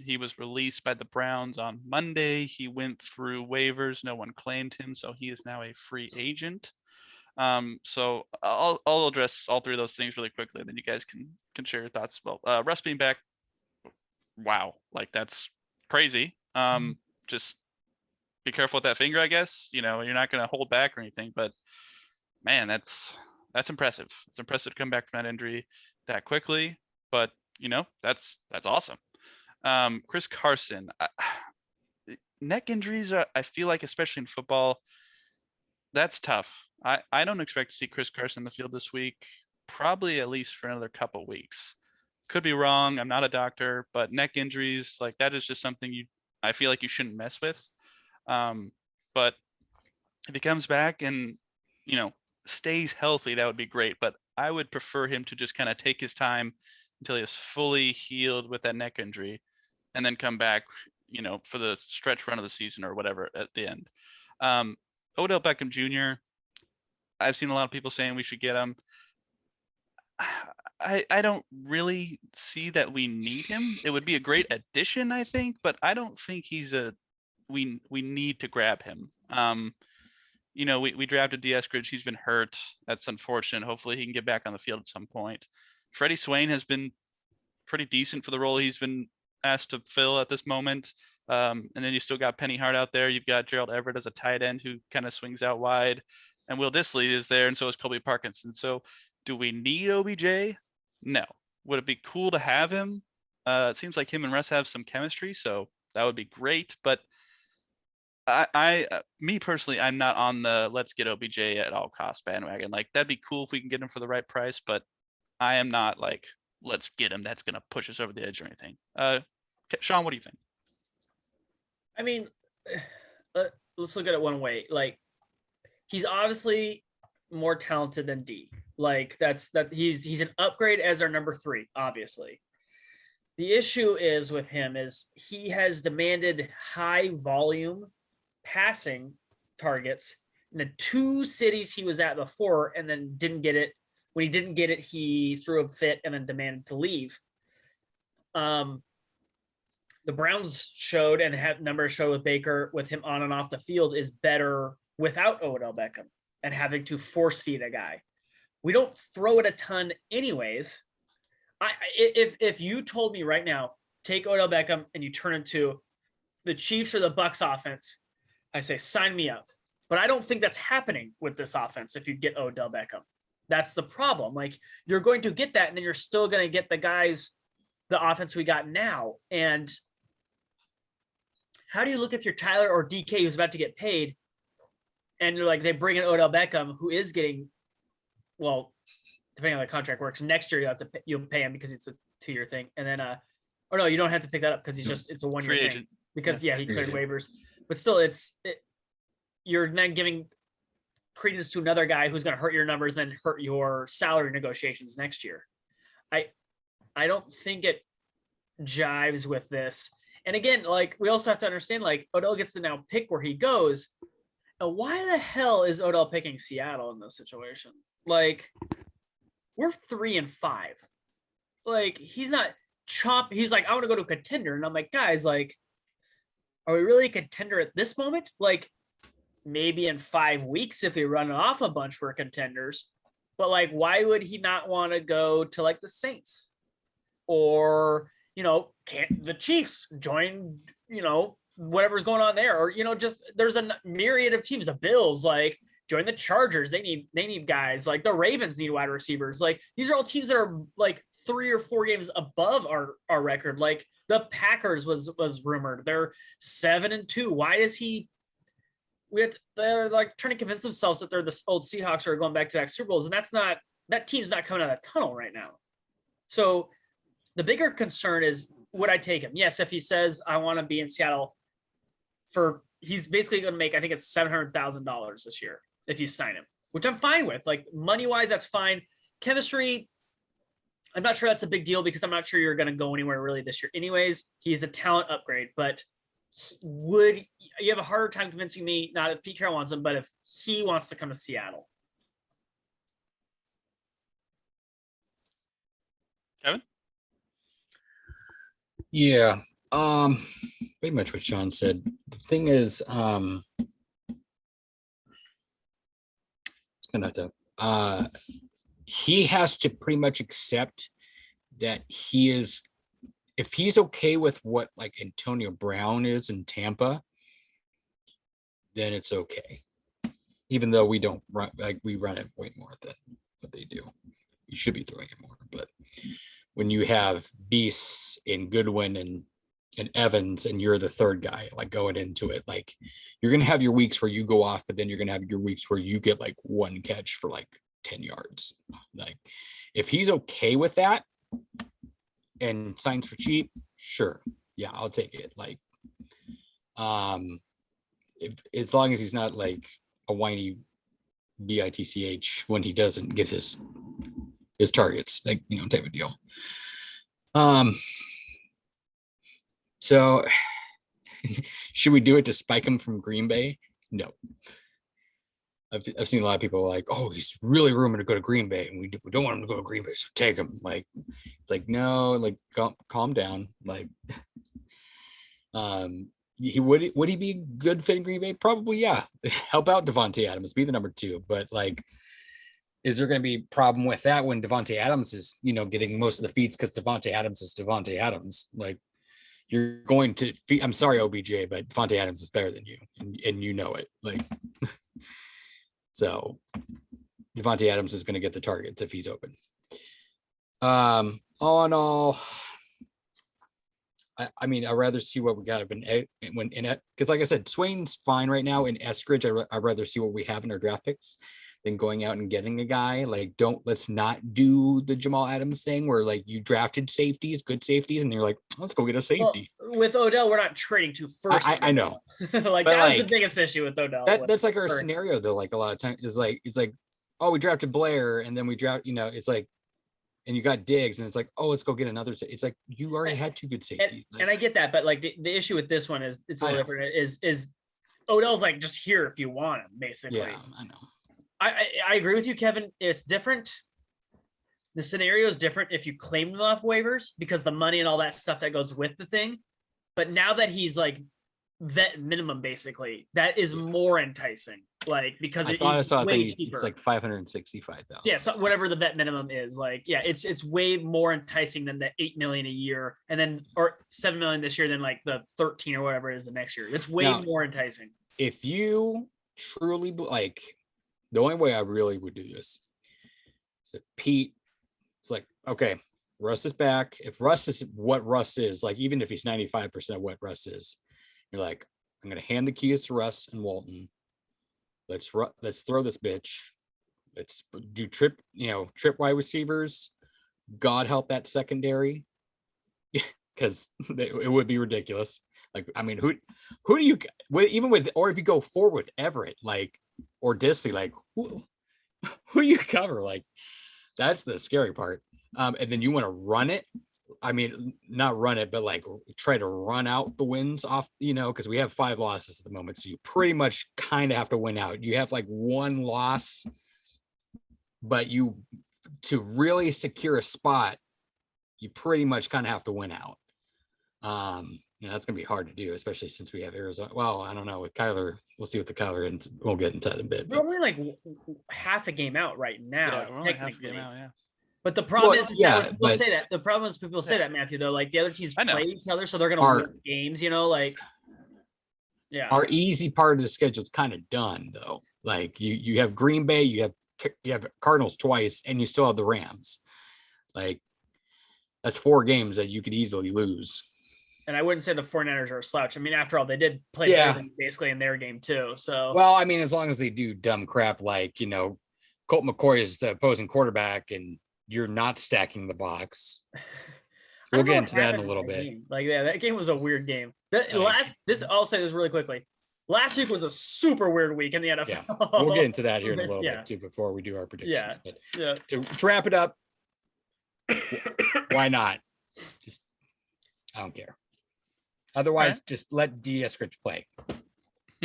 He was released by the Browns on Monday. He went through waivers. No one claimed him, so he is now a free agent. So I'll address all three of those things really quickly, then you guys can share your thoughts. Well, Russ being back, wow, like that's crazy. Just be careful with that finger, I guess. You're not going to hold back or anything, but man, that's impressive. It's impressive to come back from that injury that quickly, but that's awesome. Chris Carson, neck injuries are, I feel like, especially in football, that's tough. I don't expect to see Chris Carson in the field this week, probably at least for another couple weeks. Could be wrong. I'm not a doctor, but neck injuries, like that is just something I feel like you shouldn't mess with. But if he comes back and, stays healthy, that would be great. But I would prefer him to just kind of take his time until he is fully healed with that neck injury and then come back, for the stretch run of the season or whatever at the end. Odell Beckham Jr., I've seen a lot of people saying we should get him. I don't really see that we need him. It would be a great addition, I think, but I don't think we need to grab him. We drafted D. Eskridge. He's been hurt. That's unfortunate. Hopefully he can get back on the field at some point. Freddie Swain has been pretty decent for the role he's been asked to fill at this moment. And then you still got Penny Hart out there. You've got Gerald Everett as a tight end who kind of swings out wide. And Will Dissly is there, and so is Colby Parkinson. So do we need OBJ? No. Would it be cool to have him? It seems like him and Russ have some chemistry, so that would be great. But me personally, I'm not on the let's get OBJ at all costs bandwagon. Like, that'd be cool if we can get him for the right price, but I am not like let's get him. That's going to push us over the edge or anything. Sean, what do you think?
I mean, let's look at it one way. Like, he's obviously more talented than D. Like, he's an upgrade as our number 3, obviously. The issue is with him is he has demanded high volume passing targets in the 2 cities he was at before, and then didn't get it. When he didn't get it, he threw a fit and then demanded to leave. The Browns showed, and had numbers show with Baker, with him on and off the field, is better without Odell Beckham and having to force feed a guy. We don't throw it a ton anyways. If you told me right now, take Odell Beckham and you turn into the Chiefs or the Bucks offense, I say sign me up. But I don't think that's happening with this offense if you get Odell Beckham. That's the problem. Like, you're going to get that, and then you're still going to get the offense we got now. And how do you look if you're Tyler or DK who's about to get paid, and you're like, they bring in Odell Beckham, who is getting, well, depending on how the contract works, next year you'll pay him because it's a 2-year thing. And then, or no, you don't have to pick that up because it's a 1-year thing. Because he cleared waivers. But still, you're then giving credence to another guy who's going to hurt your numbers, then hurt your salary negotiations next year. I don't think it jives with this. And again, like, we also have to understand, like, Odell gets to now pick where he goes. And why the hell is Odell picking Seattle in this situation? Like, we're 3-5. Like, he's not he's like, I want to go to a contender. And I'm like, guys, like, are we really a contender at this moment? Like, maybe in 5 weeks, if we run off a bunch, we're contenders. But, like, why would he not want to go to, like, the Saints? Or, can't the Chiefs join, whatever's going on there? Or, just there's a myriad of teams. The Bills, like, join the Chargers. They need guys. Like, the Ravens need wide receivers. Like, these are all teams that are, like, 3 or 4 games above our record. Like, the Packers was rumored. They're 7-2. Why does they're like trying to convince themselves that they're the old Seahawks who are going back to back Super Bowls. And that team's not coming out of the tunnel right now. So the bigger concern is, would I take him? Yes. If he says, I want to be in Seattle he's basically going to make, I think it's $700,000 this year if you sign him, which I'm fine with. Like, money wise, that's fine. Chemistry, I'm not sure that's a big deal because I'm not sure you're going to go anywhere really this year. Anyways, he's a talent upgrade, but would you have a harder time convincing me, not if Pete Carroll wants him, but if he wants to come to Seattle?
Kevin?
Yeah. Pretty much what Sean said. The thing is, it's gonna have to, he has to pretty much accept that if he's okay with what, like, Antonio Brown is in Tampa, then it's okay. Even though we don't run, like, we run it way more than what they do. You should be throwing it more, but when you have Beasts and Goodwin and Evans, and you're the third guy, like, going into it, like, you're gonna have your weeks where you go off, but then you're gonna have your weeks where you get like 1 catch for like 10 yards. Like, if he's okay with that and signs for cheap, sure, yeah, I'll take it. Like, as long as he's not like a whiny bitch when he doesn't get his targets, like, type of deal. So should we do it to spike him from Green Bay? No. I've seen a lot of people like, oh, he's really rumored to go to Green Bay, and we don't want him to go to Green Bay, so take him. Like, it's like, no, like, calm down. Like, would he be a good fit in Green Bay? Probably, yeah. Help out Devontae Adams, be the number 2. But, like, is there going to be a problem with that when Devontae Adams is, getting most of the feeds because Devontae Adams is Devontae Adams? Like, you're going to feed, I'm sorry, OBJ, but Devontae Adams is better than you, and you know it. Like, so Devontae Adams is going to get the targets if he's open. All in all, I mean, I'd rather see what we got because, like I said, Swain's fine right now. In Eskridge, I'd rather see what we have in our draft picks than going out and getting a guy. Like, let's not do the Jamal Adams thing where like you drafted safeties, good safeties, and you're like, let's go get a safety.
Well, with Odell, we're not trading to first.
I know.
Like,
but
that was
like,
the biggest issue with Odell.
That's like our scenario though. Like a lot of times it's like, oh, we drafted Blair and then we draft, it's like, and you got Diggs and it's like, oh, let's go get another. It's like, you already had two good safeties.
And I get that, but like the issue with this one is it's a little different. Is Odell's like just here if you want him, basically.
Yeah, I know.
I agree with you, Kevin. It's different. The scenario is different if you claim them off waivers because the money and all that stuff that goes with the thing. But now that he's like vet minimum, basically, that is more enticing. Like, because
it's like 565,000.
Yeah, so whatever the vet minimum is, like, yeah, it's way more enticing than the $8 million a year, and then or $7 million this year than like the 13 or whatever it is the next year. It's way more enticing.
If you truly like, the only way I really would do this is if Pete, it's like, okay, Russ is back. If Russ is what Russ is, like, even if he's 95% of what Russ is, you're like, I'm going to hand the keys to Russ and Walton. Let's throw this bitch. Let's do trip wide receivers. God help that secondary, because it would be ridiculous. Like, I mean, who do you, even with, or if you go forward with Everett, like, or Disley, like, who do you cover? Like, that's the scary part. And then you want to run it. I mean, not run it, but like try to run out the wins off, because we have 5 losses at the moment. So you pretty much kind of have to win out. You have like 1 loss, but to really secure a spot, you pretty much kind of have to win out. That's going to be hard to do, especially since we have Arizona. Well, I don't know with Kyler. We'll see what the Kyler ends. We'll get into that in a bit.
We're only like half a game out right now, technically.
Yeah.
But the problem is, people say that. The problem is people say that, Matthew, though, like the other teams play each other, so they're going to win games, like, yeah.
Our easy part of the schedule is kind of done, though. Like, you have Green Bay, you have Cardinals twice, and you still have the Rams. Like, that's 4 games that you could easily lose.
And I wouldn't say the 49ers are a slouch. I mean, after all, they did play basically in their game too. So,
well, I mean, as long as they do dumb crap like, Colt McCoy is the opposing quarterback and you're not stacking the box. We'll get into that in a little bit.
Game. Like, yeah, that game was a weird game. I'll say this really quickly. Last week was a super weird week in the NFL.
Yeah. We'll get into that here in a little bit too before we do our predictions.
Yeah.
But to wrap it up, why not? Just, I don't care. Otherwise, just let DS Rich play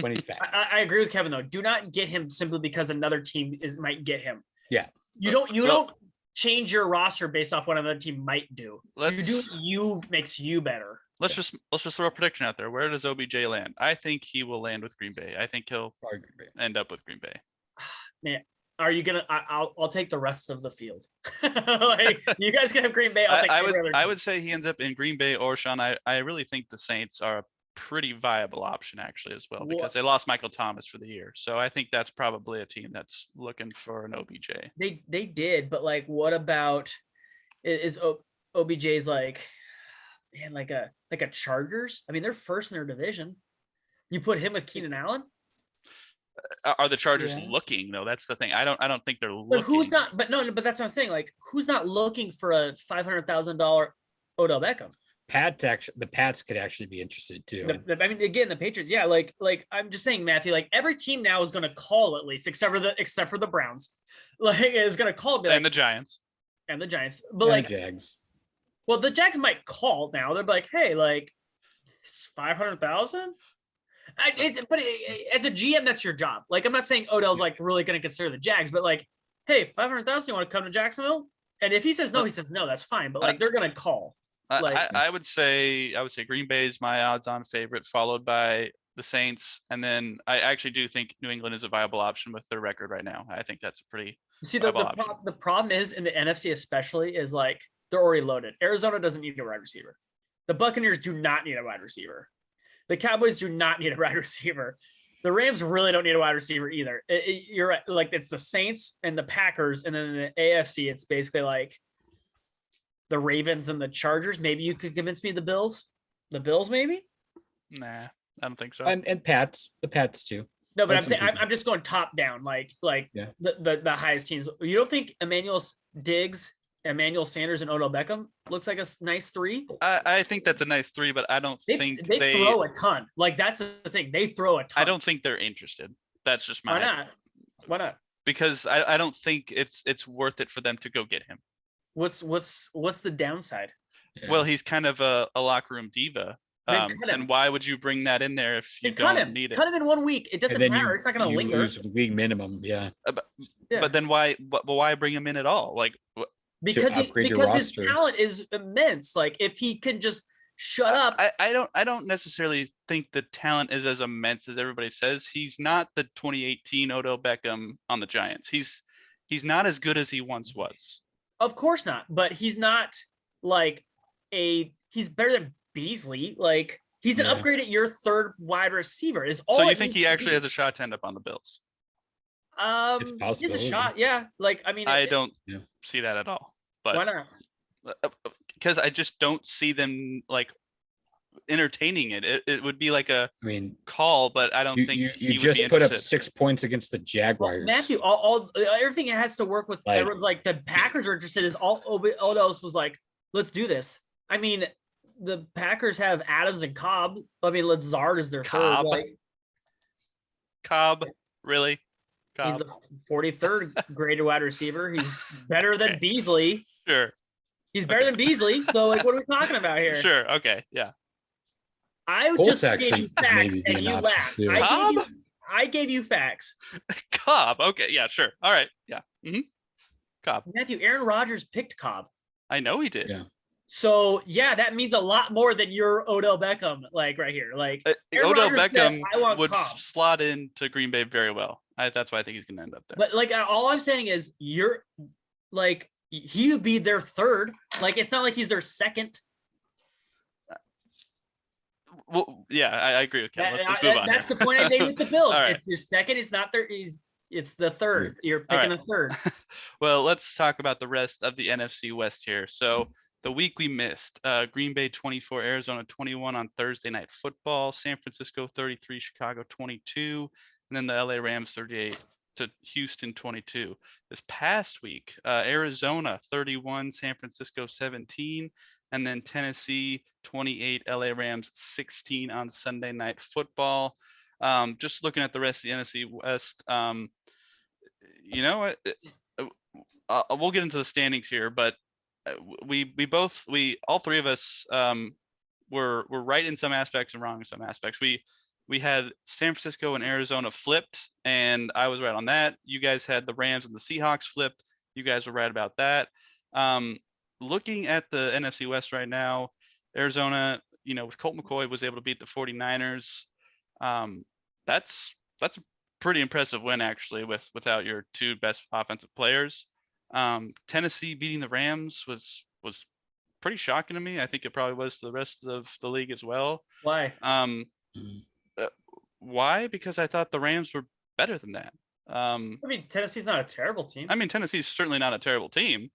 when he's back.
I agree with Kevin though. Do not get him simply because another team might get him.
Yeah.
You don't change your roster based off what another team might do. Makes you better.
Let's just throw a prediction out there. Where does OBJ land? I think he will land with Green Bay. I think he'll end up with Green Bay.
Man, are you gonna? I'll take the rest of the field. Like, you guys can have Green Bay.
I would say he ends up in Green Bay or Sean. I really think the Saints are a pretty viable option actually as well, because they lost Michael Thomas for the year. So I think that's probably a team that's looking for an OBJ.
They did, but like, what about is OBJ's like, man, like a Chargers? I mean, they're first in their division. You put him with Keenan Allen.
Are the Chargers looking though? That's the thing. I don't think they're looking.
But who's not? But no. But that's what I'm saying. Like, who's not looking for a $500,000 Odell Beckham?
The Pats could actually be interested too.
I mean, again, the Patriots. Yeah, like I'm just saying, Matthew. Like, every team now is going to call at least, except for the Browns. Like, is going to call
and the Giants.
But like
the Jags.
Well, the Jags might call now. They're like, hey, like 500,000. But as a GM, that's your job. Like, I'm not saying Odell's like really going to consider the Jags, but like, hey, 500,000, you want to come to Jacksonville? And if he says no, that's fine. But like, they're going to call.
I would say Green Bay is my odds-on favorite, followed by the Saints, and then I actually do think New England is a viable option with their record right now. I think that's a pretty viable option.
The problem is in the NFC especially is like they're already loaded. Arizona doesn't need a wide receiver. The Buccaneers do not need a wide receiver. The Cowboys do not need a wide receiver. The Rams really don't need a wide receiver either. You're right. Like, it's the Saints and the Packers, and then in the AFC, it's basically like the Ravens and the Chargers. Maybe you could convince me the Bills. The Bills, maybe?
Nah, I don't think so.
And Pats, the Pats too.
No, but
That's
I'm just going top down, like
Yeah.
the highest teams. You don't think Emmanuel Sanders, and Odell Beckham looks like a nice three?
I think that's a nice three, but I don't think
they throw a ton. Like that's the thing. They throw a ton.
I don't think they're interested. That's just
Why not? Why not?
Because I don't think it's worth it for them to go get him.
What's the downside?
Yeah.
Well, he's kind of a locker room diva.
Then cut him.
And why would you bring that in there if you
Then cut
don't
him.
need it?
Cut him in 1 week. It doesn't
And then
matter. It's not going to
you
linger.
lose league minimum. Yeah.
Yeah.
But then why bring him in at all? Like
because
upgrade your
his
roster.
talent is immense. Like if he can just shut up.
I don't necessarily think the talent is as immense as everybody says. He's not the 2018 Odell Beckham on the Giants. He's not as good as he once was.
Of course not. But he's not like he's better than Beasley. Like he's an upgrade at your third wide receiver. Is all.
So you think he actually has a shot to end up on the Bills?
It's possible.
He's a shot. Yeah. Like I mean,
I don't see that at all. But
why not?
Because I just don't see them like entertaining it. It would be like a call, but I don't think
you just put up 6 points against the Jaguars.
Well, Matthew, all everything has to work with. Like, everyone's like the Packers are interested. Is all Odell's was like, let's do this. I mean, the Packers have Adams and Cobb. I mean, Lazard is their third. Like,
Cobb, really? Cobb.
He's the 43rd graded wide receiver. He's better than Beasley.
Sure.
He's better than Beasley. So, like, what are we talking about here?
Sure. Okay. Yeah.
I just gave you facts and you laughed. I gave you facts.
Cobb. Okay. Yeah. Sure. All right. Yeah. Mm-hmm. Cobb.
Matthew, Aaron Rodgers picked Cobb.
I know he did.
Yeah.
So yeah, that means a lot more than your Odell Beckham, like right here. Like
Odell Beckham would
Cobb.
slot into Green Bay very well. That's why I think he's going to end up there.
But like, all I'm saying is you're like, he would be their third. Like, it's not like he's their second.
Well, yeah, I agree with Ken. Let's move on.
That's the point I made with the Bills.
Right.
It's your second. It's not their. It's the third. You're picking a third.
Well, let's talk about the rest of the NFC West here. So the week we missed, Green Bay 24, Arizona 21 on Thursday Night Football, San Francisco 33, Chicago 22, and then the LA Rams 38 to Houston 22. This past week, Arizona 31, San Francisco 17, and then Tennessee 28, LA Rams 16 on Sunday Night Football. Just looking at the rest of the NFC West, we'll get into the standings here, but all three of us were right in some aspects and wrong in some aspects. We had San Francisco and Arizona flipped, and I was right on that. You guys had the Rams and the Seahawks flipped. You guys were right about that. Looking at the NFC West right now, Arizona, with Colt McCoy was able to beat the 49ers. That's a pretty impressive win, actually, without your two best offensive players. Tennessee beating the Rams was pretty shocking to me. I think it probably was to the rest of the league as well.
Why?
Why? Because I thought the Rams were better than that.
Tennessee's not a terrible team.
Tennessee's certainly not a terrible team,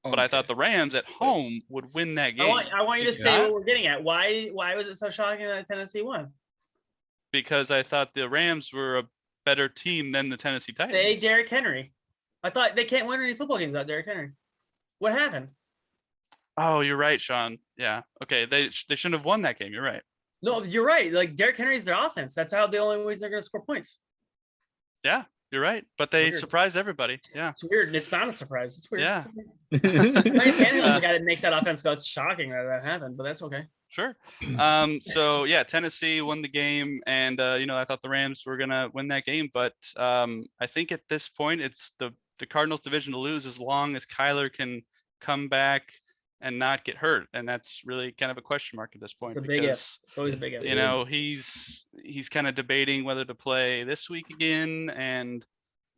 but I thought the Rams at home would win that game.
I want you to say what we're getting at. Why was it so shocking that Tennessee won?
Because I thought the Rams were a better team than the Tennessee Titans.
Say Derrick Henry. I thought they can't win any football games without Derrick Henry. What happened?
Oh, you're right, Sean. Yeah. Okay. They shouldn't have won that game. You're right.
No, you're right. Like Derrick Henry's their offense. That's how the only ways they're going to score points.
Yeah, you're right. But they surprised everybody. Yeah.
It's weird. It's not a surprise. It's weird.
Yeah.
Tannehill is the guy that makes that offense go. It's shocking that happened, but that's okay.
Sure. So yeah, Tennessee won the game, and I thought the Rams were gonna win that game, but I think at this point it's the Cardinals' division to lose as long as Kyler can come back and not get hurt, and that's really kind of a question mark at this point.
It's a big if. It's always a big if.
He's kind of debating whether to play this week again, and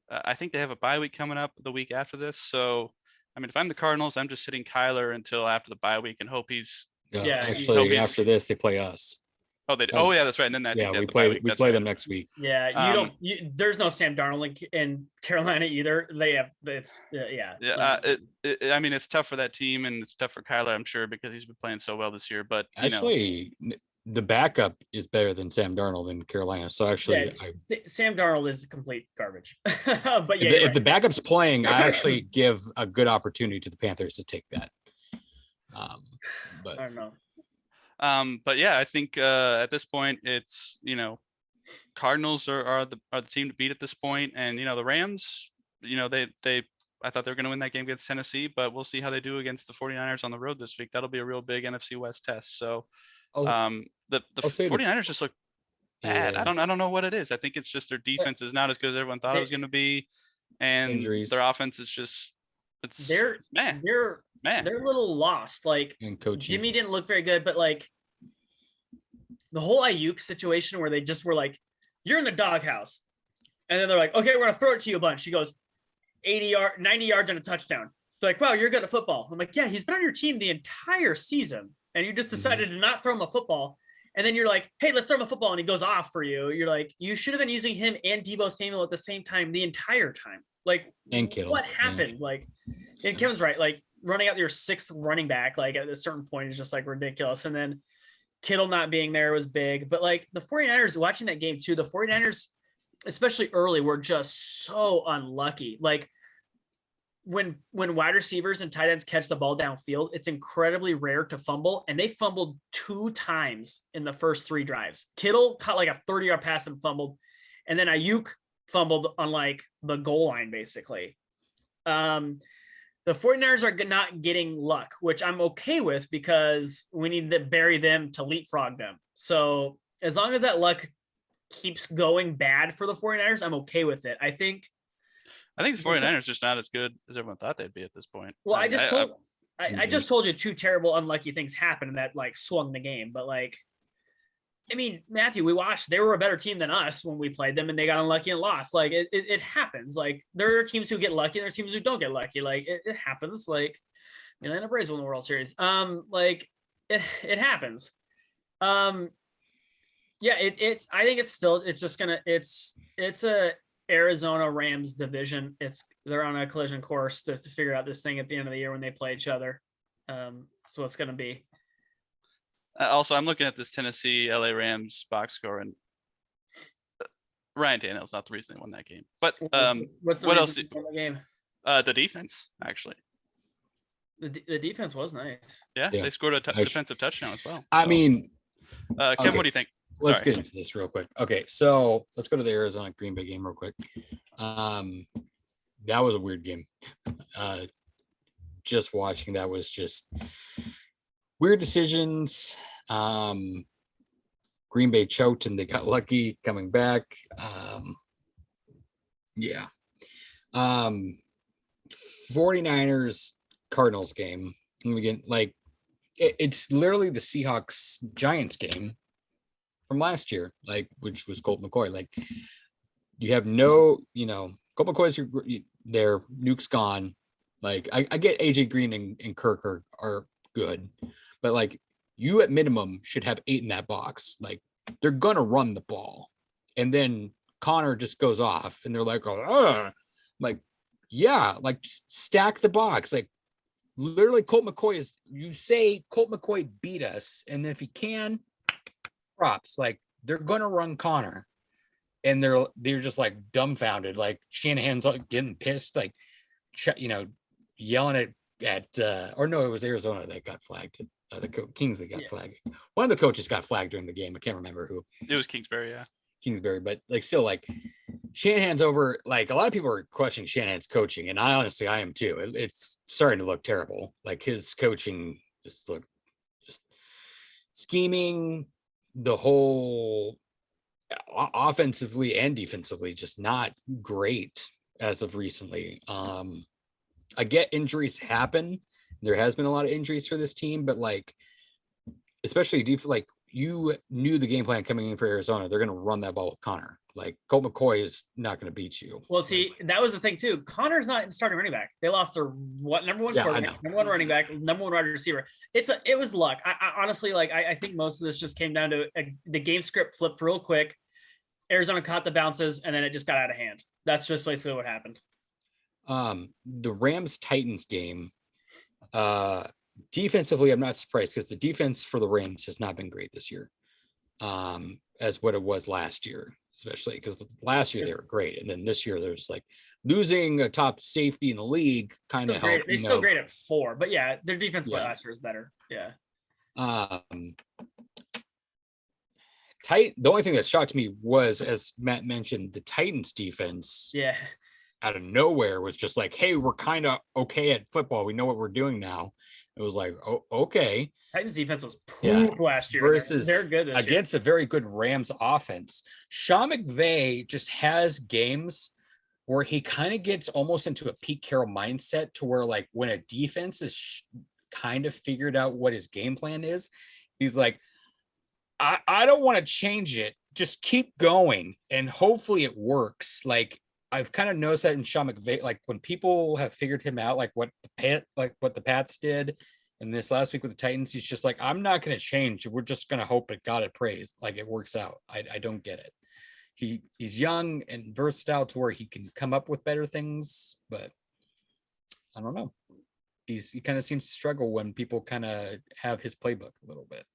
I think they have a bye week coming up the week after this. So, if I'm the Cardinals, I'm just sitting Kyler until after the bye week and hope he's.
Actually, after this, they play us.
Oh, yeah, that's right. And then
we play them next week.
Yeah, there's no Sam Darnold in Carolina either. They have it's
it's tough for that team, and it's tough for Kyler, I'm sure, because he's been playing so well this year. But
actually, the backup is better than Sam Darnold in Carolina. So actually,
Sam Darnold is complete garbage. But yeah,
if the backup's playing, I actually give a good opportunity to the Panthers to take that. But
I don't know.
But yeah, I think at this point it's Cardinals are the team to beat at this point, and the Rams, they I thought they were going to win that game against Tennessee, but we'll see how they do against the 49ers on the road this week. That'll be a real big NFC West test. So the 49ers just look bad.
Yeah.
I don't know what it is. I think it's just their defense is not as good as everyone thought it was going to be, and
Injuries.
their offense is just
they're a little lost. Like,
and coaching.
Jimmy didn't look very good, but like the whole Ayuk situation where they just were like, "You're in the doghouse," and then they're like, "Okay, we're gonna throw it to you a bunch." He goes 90 yards and a touchdown. They're like, "Wow, you're good at football." I'm like, "Yeah, he's been on your team the entire season, and you just decided to not throw him a football." And then you're like, "Hey, let's throw him a football," and he goes off for you. You're like, you should have been using him and Deebo Samuel at the same time the entire time. Like,
and Kittle.
What happened? Yeah. Like, and Kevin's right. Like, running out your sixth running back, like at a certain point is just like ridiculous. And then Kittle not being there was big. But like the 49ers, watching that game too, the 49ers, especially early, were just so unlucky. Like, when wide receivers and tight ends catch the ball downfield, it's incredibly rare to fumble, and they fumbled 2 times in the first 3 drives. Kittle caught like a 30-yard pass and fumbled, and then Ayuk fumbled on like the goal line, basically. The 49ers are not getting luck, which I'm okay with because we need to bury them to leapfrog them. So as long as that luck keeps going bad for the 49ers, I'm okay with it. I think
the 49ers just not as good as everyone thought they'd be at this point.
Well, I just told you 2 terrible, unlucky things happened that like swung the game. But like, I mean, Matthew, we watched, they were a better team than us when we played them, and they got unlucky and lost. Like it happens. Like, there are teams who get lucky and there's teams who don't get lucky. Like it happens. Like, the Atlanta Braves won the World Series. Like it happens. Yeah, it's I think it's a Arizona Rams division. They're on a collision course to figure out this thing at the end of the year when they play each other. So it's going to be.
Also, I'm looking at this Tennessee LA Rams box score, and Ryan Tannehill's not the reason they won that game. But
what's the
what
reason
else?
they won the game?
The defense, actually.
The defense was nice.
Yeah. They scored a defensive touchdown as well.
I mean,
Kevin, what do you think?
Let's get into this real quick. Okay, so let's go to the Arizona Green Bay game real quick. That was a weird game. Just watching that was just weird decisions. Green Bay choked and they got lucky coming back. Yeah. 49ers Cardinals game. And again, like it's literally the Seahawks Giants game from last year, like, which was Colt McCoy. Like, you have Colt McCoy's there, Nuke's gone. Like, I get AJ Green and Kirk are good, but like, you at minimum should have 8 in that box. Like, they're gonna run the ball, and then Connor just goes off, and they're like, "Oh, like, yeah, like, just stack the box." Like, literally, Colt McCoy you say Colt McCoy beat us, and then if he can, props. Like, they're gonna run Connor, and they're just like dumbfounded. Like, Shanahan's like getting pissed, like, yelling at or no, it was Arizona that got flagged. The Kings that got flagged. One of the coaches got flagged during the game. I can't remember who.
It was Kingsbury, yeah.
Kingsbury, but like, still, like, Shanahan's over. Like, a lot of people are questioning Shanahan's coaching, and I am too. It's starting to look terrible. Like, his coaching just scheming, the whole offensively and defensively, just not great as of recently. I get injuries happen. There has been a lot of injuries for this team, but like, especially deep, like, you knew the game plan coming in for Arizona. They're going to run that ball with Connor. Like, Colt McCoy is not going to beat you.
Well, see, that was the thing too. Connor's not starting running back. They lost their number one quarterback, number one running back, number one wide receiver. It was luck. I honestly, like, I think most of this just came down to the game script flipped real quick. Arizona caught the bounces, and then it just got out of hand. That's just basically what happened.
The Rams-Titans game, defensively, I'm not surprised because the defense for the Rams has not been great this year. as what it was last year, especially because last year they were great. And then this year there's like losing a top safety in the league kind of helped.
They still great at 4, but yeah, their defense
Yeah.
last year was better. Yeah.
The only thing that shocked me was, as Matt mentioned, the Titans defense
Yeah.
out of nowhere was just like, hey, we're kind of okay at football. We know what we're doing now. It was like, oh, okay.
Titans defense was poop last year.
Versus
they're good this
against
year.
a very good Rams offense. Sean McVay just has games where he kind of gets almost into a Pete Carroll mindset to where, like, when a defense is kind of figured out what his game plan is, he's like, I don't want to change it. Just keep going. And hopefully it works. Like, I've kind of noticed that in Sean McVay, like when people have figured him out, like what the Pats did, and this last week with the Titans, he's just like, I'm not going to change. We're just going to hope it God it prays. Like it works out. I don't get it. He's young and versatile to where he can come up with better things, but I don't know. He kind of seems to struggle when people kind of have his playbook a little bit.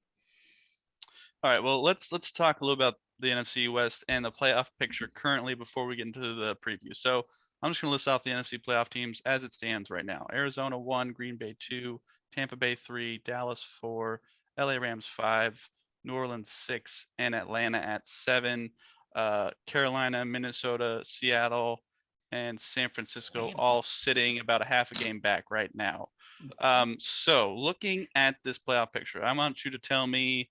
All right, well, let's talk a little about the NFC West and the playoff picture currently before we get into the preview. So I'm just going to list off the NFC playoff teams as it stands right now. Arizona 1, Green Bay 2, Tampa Bay 3, Dallas 4, LA Rams 5, New Orleans 6, and Atlanta at 7. Carolina, Minnesota, Seattle, and San Francisco all sitting about a half a game back right now. So looking at this playoff picture, I want you to tell me,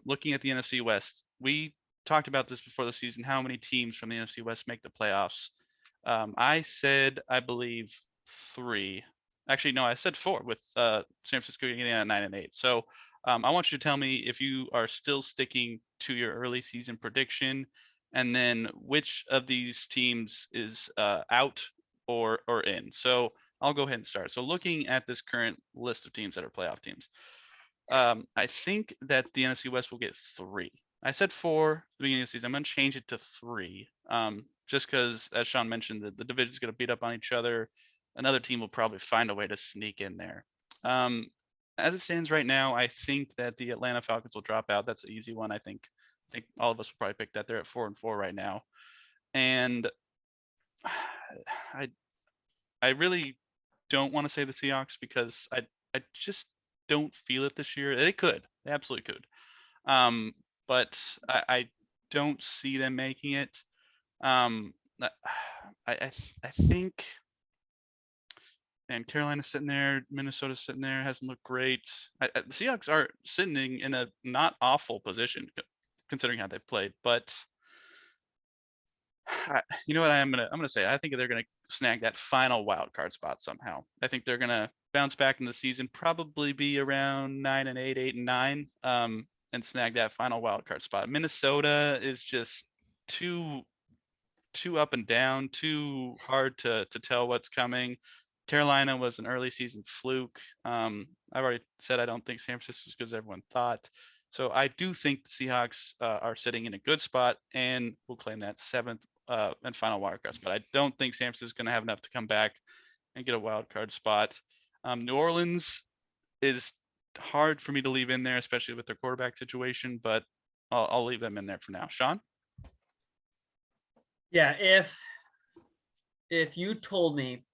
looking at the NFC West, we talked about this before the season, how many teams from the NFC West make the playoffs. I said, I believe 3. Actually, no, I said 4 with San Francisco getting at 9 and 8. So I want you to tell me if you are still sticking to your early season prediction, and then which of these teams is out or in. So I'll go ahead and start. So looking at this current list of teams that are playoff teams, I think that the NFC West will get 3. I said 4 at the beginning of the season. I'm going to change it to 3. Just because, as Sean mentioned, the division's going to beat up on each other. Another team will probably find a way to sneak in there. As it stands right now, I think that the Atlanta Falcons will drop out. That's an easy one. I think all of us will probably pick that. They're at 4-4 right now. And I really don't want to say the Seahawks because I just don't feel it this year. They absolutely could. But I don't see them making it. I think, and Carolina's sitting there, Minnesota's sitting there, hasn't looked great. The Seahawks are sitting in a not awful position considering how they've played, but you know what I'm gonna say? I think they're gonna snag that final wild card spot somehow. I think they're gonna bounce back in the season, probably be around 9 and 8, 8 and 9, and snag that final wild card spot. Minnesota is just too up and down, too hard to tell what's coming. Carolina was an early season fluke. I've already said I don't think San Francisco is as good as everyone thought. So I do think the Seahawks are sitting in a good spot and will claim that 7th and final wild card spot. I don't think San Francisco is going to have enough to come back and get a wild card spot. New Orleans is hard for me to leave in there, especially with their quarterback situation, but I'll leave them in there for now. Sean?
Yeah, if you told me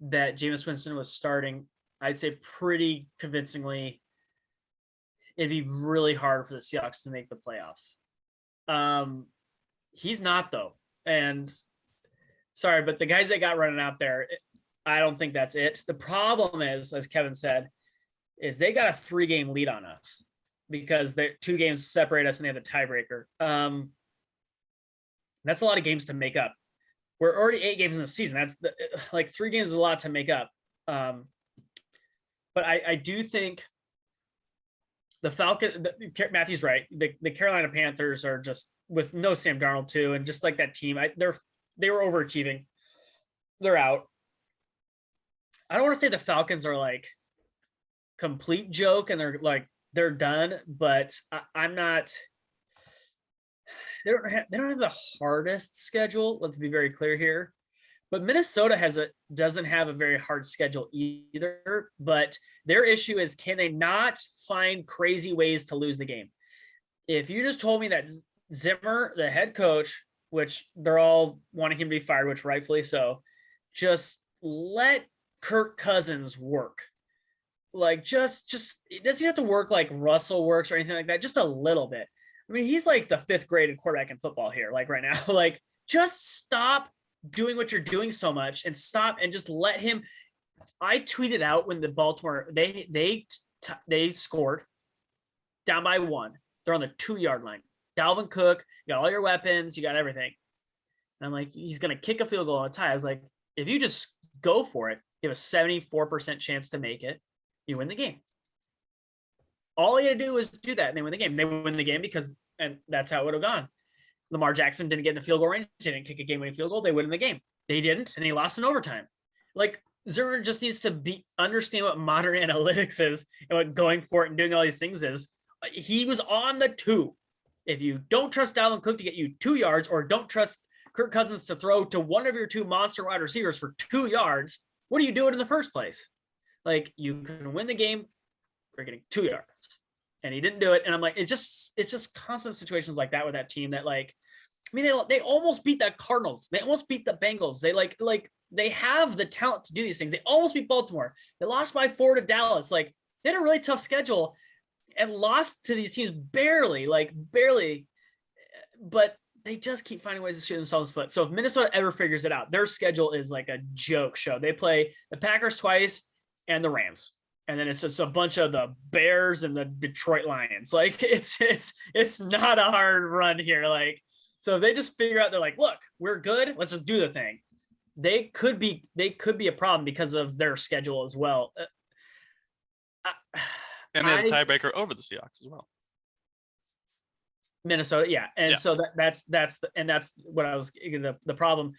that Jameis Winston was starting, I'd say pretty convincingly it'd be really hard for the Seahawks to make the playoffs. He's not, though. And sorry, but the guys that got running out there, I don't think that's it. The problem is, as Kevin said, is they got a 3-game lead on us because they're 2 games separate us and they have a tiebreaker. That's a lot of games to make up. We're already 8 games in the season. That's like 3 games is a lot to make up. But I do think the Falcons, Matthew's right. The Carolina Panthers are just, with no Sam Darnold too, and just like that team, they were overachieving. They're out. I don't want to say the Falcons are like complete joke and they're done, but I'm not. They don't have the hardest schedule. Let's be very clear here, But Minnesota doesn't have a very hard schedule either. But their issue is, can they not find crazy ways to lose the game? If you just told me that Zimmer, the head coach, which they're all wanting him to be fired, which rightfully so, just let Kirk Cousins work. Like just it doesn't have to work like Russell works or anything like that. Just a little bit. I mean, he's like the 5th graded quarterback in football here, like right now. Like, just stop doing what you're doing so much and stop and just let him. I tweeted out when the Baltimore they scored down by 1. They're on the 2-yard line. Dalvin Cook, you got all your weapons, you got everything. And I'm like, he's gonna kick a field goal on a tie. I was like, if you just go for it, you have a 74% chance to make it. You win the game. All you had to do was do that, and they win the game. They win the game and that's how it would have gone. Lamar Jackson didn't get in the field goal range. They didn't kick a game-winning field goal. They win the game. They didn't, and he lost in overtime. Like, Zimmer just needs to understand what modern analytics is and what going for it and doing all these things is. He was on the 2. If you don't trust Dalvin Cook to get you 2 yards, or don't trust Kirk Cousins to throw to one of your 2 monster wide receivers for 2 yards, what do you do it in the first place? Like, you can win the game for getting 2 yards, and he didn't do it. And I'm like, it's just constant situations like that with that team that, like, I mean, they almost beat the Cardinals. They almost beat the Bengals. They they have the talent to do these things. They almost beat Baltimore. They lost by 4 to Dallas. Like, they had a really tough schedule and lost to these teams barely, but they just keep finding ways to shoot themselves in the foot. So if Minnesota ever figures it out, their schedule is like a joke show. They play the Packers twice and the Rams, and then it's just a bunch of the Bears and the Detroit Lions. Like, it's not a hard run here. Like, so if they just figure out, they're like, look, we're good, let's just do the thing. They could be a problem because of their schedule as well.
And they have a tiebreaker over the Seahawks as well.
Minnesota, yeah. And yeah. So that's what I was the problem.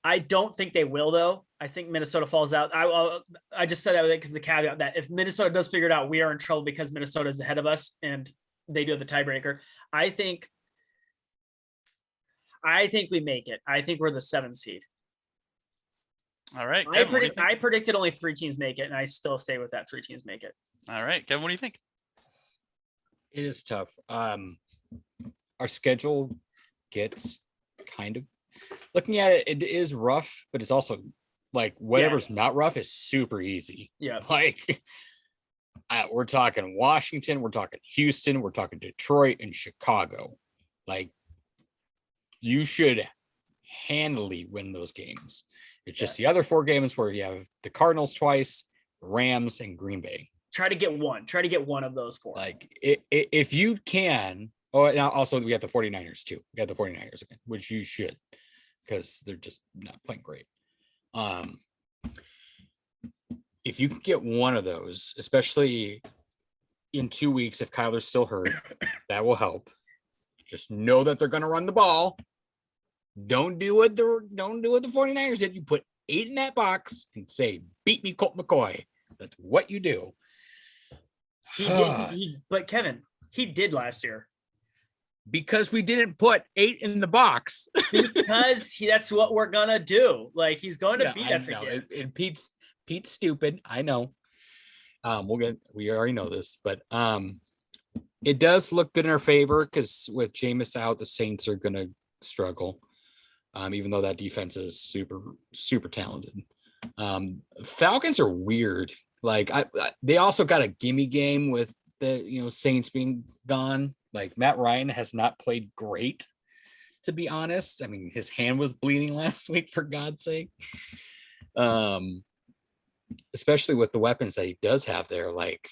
I don't think they will, though. I think Minnesota falls out. I just said that because the caveat that if Minnesota does figure it out, we are in trouble because Minnesota is ahead of us and they do have the tiebreaker. I think we make it. I think we're the 7th seed.
All right.
Kevin, I predicted only 3 teams make it, and I still stay with that. 3 teams make it.
All right, Kevin, what do you think?
It is tough. Our schedule gets kind of, looking at it, it is rough, but it's also like whatever's not rough is super easy.
Yeah.
Like, we're talking Washington, we're talking Houston, we're talking Detroit and Chicago. Like, you should handily win those games. It's just the other 4 games where you have the Cardinals twice, Rams, and Green Bay.
Try to get one of those 4.
Like, if you can. Oh, and also we have the 49ers too. We got the 49ers again, which you should, because they're just not playing great. If you can get one of those, especially in 2 weeks, if Kyler's still hurt, that will help. Just know that they're going to run the ball. Don't do what the 49ers did. You put 8 in that box and say, "Beat me, Colt McCoy." That's what you do.
He did, but Kevin, he did last year.
Because we didn't put 8 in the box.
Because that's what we're gonna do. Like, he's going to beat us again.
And Pete's stupid. I know. We already know this, but it does look good in our favor because with Jameis out, the Saints are gonna struggle. Even though that defense is super, super talented. Falcons are weird. Like, they also got a gimme game with the Saints being gone. Like, Matt Ryan has not played great, to be honest. I mean, his hand was bleeding last week, for God's sake. Especially with the weapons that he does have there, like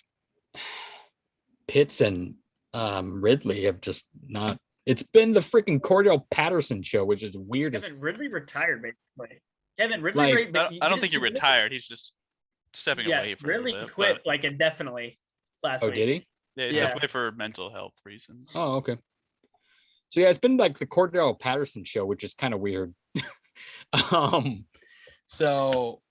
Pitts and Ridley have just not. It's been the freaking Cordell Patterson show, which is weird.
Kevin Ridley retired, basically. Kevin Ridley.
Like, I don't think he retired. He's just stepping away from
Ridley quit like indefinitely last week.
Oh, did he?
Yeah, he stepped away for mental health reasons.
Oh, okay. So yeah, it's been like the Cordell Patterson show, which is kind of weird. So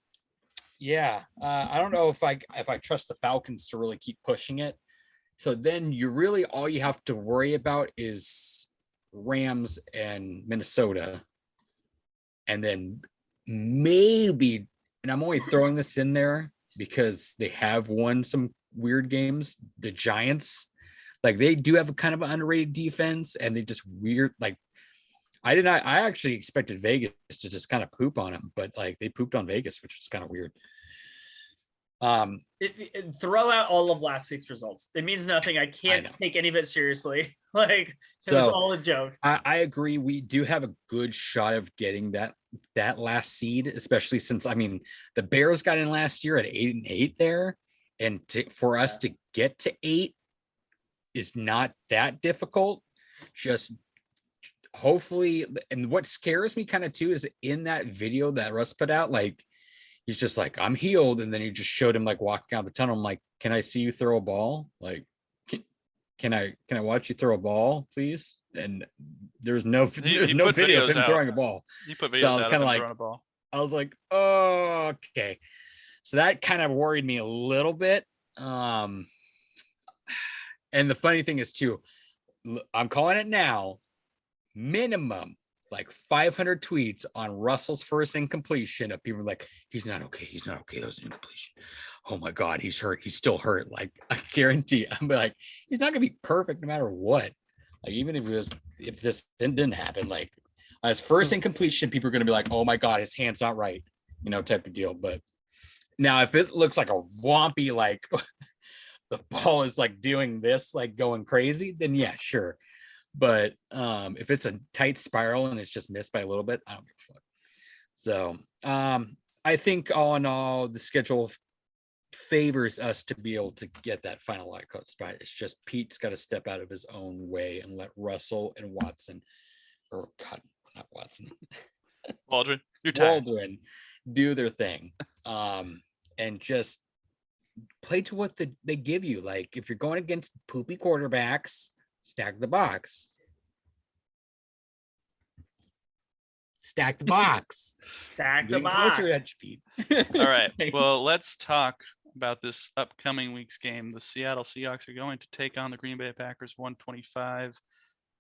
yeah, I don't know if I trust the Falcons to really keep pushing it. So then all you have to worry about is Rams and Minnesota, and then maybe, and I'm only throwing this in there because they have won some weird games. The Giants, like they do have a kind of an underrated defense, and they just weird. Like I actually expected Vegas to just kind of poop on them, but like they pooped on Vegas, which was kind of weird.
Throw out all of last week's results. It means nothing. I can't take any of it seriously. Like it was all a joke.
I agree. We do have a good shot of getting that last seed, especially since the Bears got in last year at 8-8 there, and for us to get to 8 is not that difficult. Just hopefully, and what scares me kind of too is in that video that Russ put out, like he's just like, I'm healed, and then he just showed him like walking out the tunnel. I'm like, can I see you throw a ball? Like, can I watch you throw a ball, please? And there's no video of him throwing a ball.
You put videos
so I was
kind of
like,
throwing a ball.
I was like, oh, okay. So that kind of worried me a little bit. And the funny thing is too, I'm calling it now, minimum like 500 tweets on Russell's first incompletion of people like, he's not okay. That was an incompletion. Oh my God, he's hurt. He's still hurt. Like, I guarantee I'm like, he's not gonna be perfect no matter what. Like, even if this didn't happen, like on his first incompletion, people are gonna be like, oh my God, his hand's not right, type of deal. But now if it looks like a wompy, like the ball is like doing this, like going crazy, then yeah, sure. But if it's a tight spiral and it's just missed by a little bit, I don't give a fuck. So I think all in all, the schedule favors us to be able to get that final wild card spot. It's just Pete's got to step out of his own way and let Russell and Watson, or God, not Watson,
Waldron, you're tired.
Waldron do their thing, and just play to what they give you. Like if you're going against poopy quarterbacks, stack the box. Stack the box.
Stack the box.
All right. Well, let's talk about this upcoming week's game. The Seattle Seahawks are going to take on the Green Bay Packers 125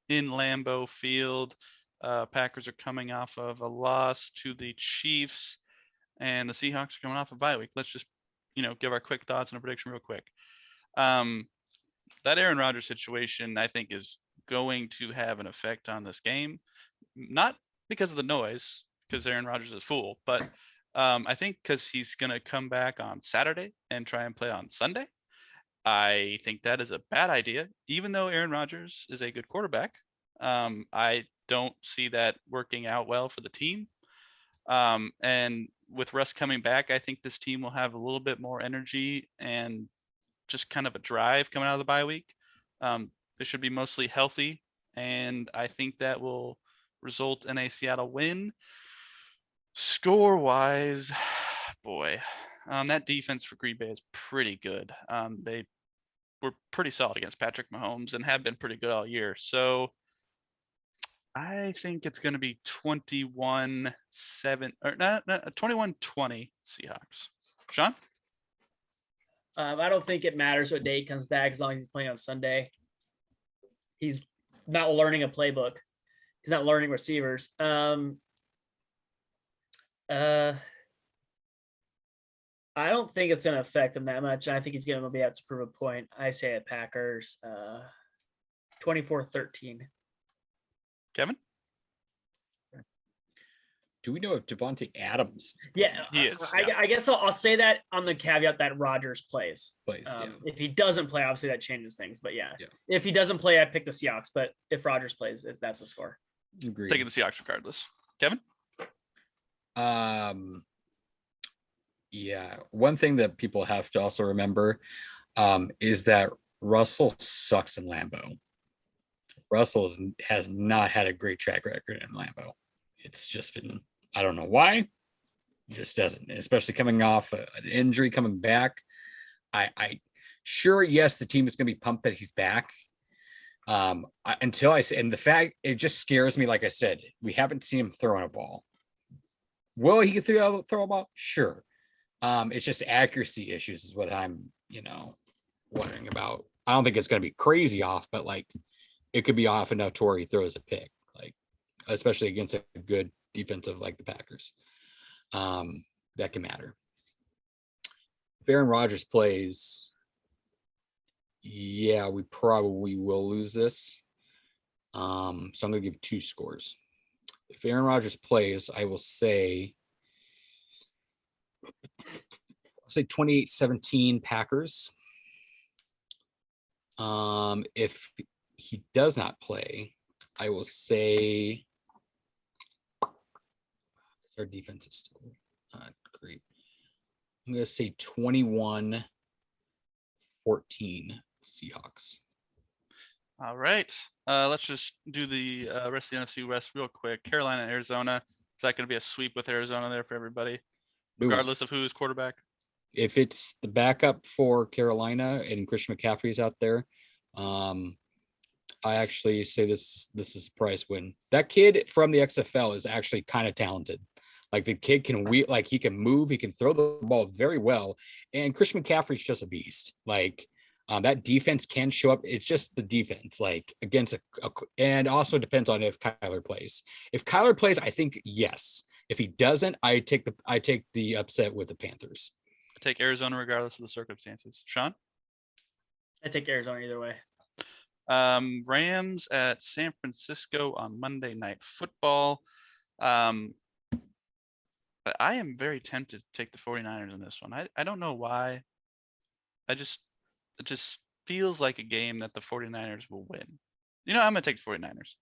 in Lambeau Field. Packers are coming off of a loss to the Chiefs, and the Seahawks are coming off a bye week. Let's just, give our quick thoughts and a prediction real quick. That Aaron Rodgers situation, I think, is going to have an effect on this game. Not because of the noise, because Aaron Rodgers is a fool, but I think because he's going to come back on Saturday and try and play on Sunday. I think that is a bad idea, even though Aaron Rodgers is a good quarterback. I don't see that working out well for the team. And with Russ coming back, I think this team will have a little bit more energy and just kind of a drive coming out of the bye week. They should be mostly healthy, and I think that will result in a Seattle win. Score-wise, boy, that defense for Green Bay is pretty good. They were pretty solid against Patrick Mahomes and have been pretty good all year. So I think it's going to be 21-7 or not 21-20 Seahawks. Sean?
I don't think it matters what day he comes back as long as he's playing on Sunday. He's not learning a playbook. He's not learning receivers. I don't think it's going to affect him that much. I think he's going to be able to prove a point. I say at Packers 24-13.
Kevin?
Do we know if Devontae Adams?
Yeah, I guess I'll say that on the caveat that Rodgers plays. If he doesn't play, obviously that changes things. But yeah. If he doesn't play, I pick the Seahawks. But if Rodgers plays, that's the score.
Agreed.
Taking the Seahawks regardless. Kevin?
Yeah. One thing that people have to also remember is that Russell sucks in Lambeau. Russell has not had a great track record in Lambeau. It's just been, I don't know why. He just doesn't, especially coming off an injury, coming back. I sure, yes, the team is going to be pumped that he's back. Until I say, and the fact, it just scares me. Like I said, we haven't seen him throwing a ball. Will he throw a ball? Sure. It's just accuracy issues is what I'm, wondering about. I don't think it's going to be crazy off, but like it could be off enough to where he throws a pick, like especially against a good defensive like the Packers. that can matter. If Aaron Rodgers plays, yeah, we probably will lose this. So I'm going to give 2 scores. If Aaron Rodgers plays, I will say 28-17 Packers. If he does not play, I will say our defense is still not great. I'm going to say 21-14 Seahawks.
All right. Let's just do the rest of the NFC West real quick. Carolina, Arizona. Is that going to be a sweep with Arizona there for everybody, regardless of who is quarterback?
If it's the backup for Carolina and Christian McCaffrey's out there, I actually say this is a surprise win. That kid from the XFL is actually kind of talented. Like the kid can he can move, he can throw the ball very well, and Christian McCaffrey's just a beast. Like that defense can show up. It's just the defense, like against and also depends on if Kyler plays. If Kyler plays, I think yes. If he doesn't, I take the upset with the Panthers.
I take Arizona regardless of the circumstances. Sean?
I take Arizona either way.
Rams at San Francisco on Monday Night Football. But I am very tempted to take the 49ers in this one. I don't know why. It just feels like a game that the 49ers will win. I'm going to take the 49ers.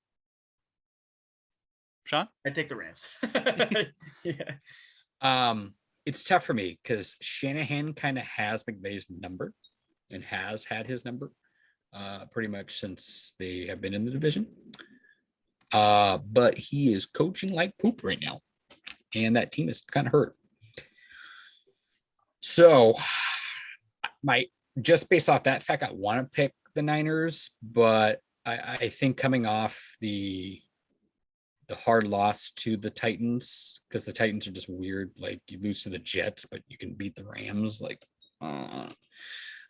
Sean?
I take the Rams.
Yeah. It's tough for me because Shanahan kind of has McVay's number and has had his number pretty much since they have been in the division. But he is coaching like poop right now. And that team is kind of hurt. So just based off that fact, I want to pick the Niners, but I think coming off the hard loss to the Titans, because the Titans are just weird. Like you lose to the Jets, but you can beat the Rams. Like, I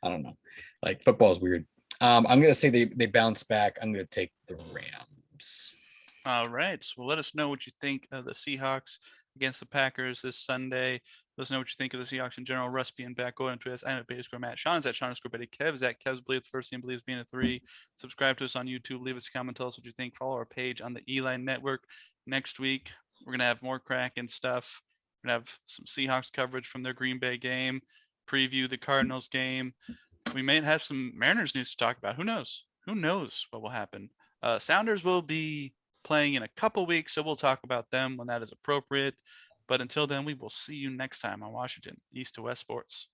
don't know. Like football is weird. I'm going to say they bounce back. I'm going to take the Rams.
All right. Well, let us know what you think of the Seahawks against the Packers this Sunday. Let us know what you think of the Seahawks in general. Russ being back. Go on to us. I'm at Bayscore Matt. Sean is at Sean Betty. Kev is at Kev's Believe. The first team believes being a 3. Subscribe to us on YouTube. Leave us a comment. Tell us what you think. Follow our page on the Eli Network. Next week, we're going to have more Kraken stuff. We're going to have some Seahawks coverage from their Green Bay game. Preview the Cardinals game. We may have some Mariners news to talk about. Who knows? Who knows what will happen? Sounders will be playing in a couple weeks, so we'll talk about them when that is appropriate. But until then, we will see you next time on Washington East to West Sports.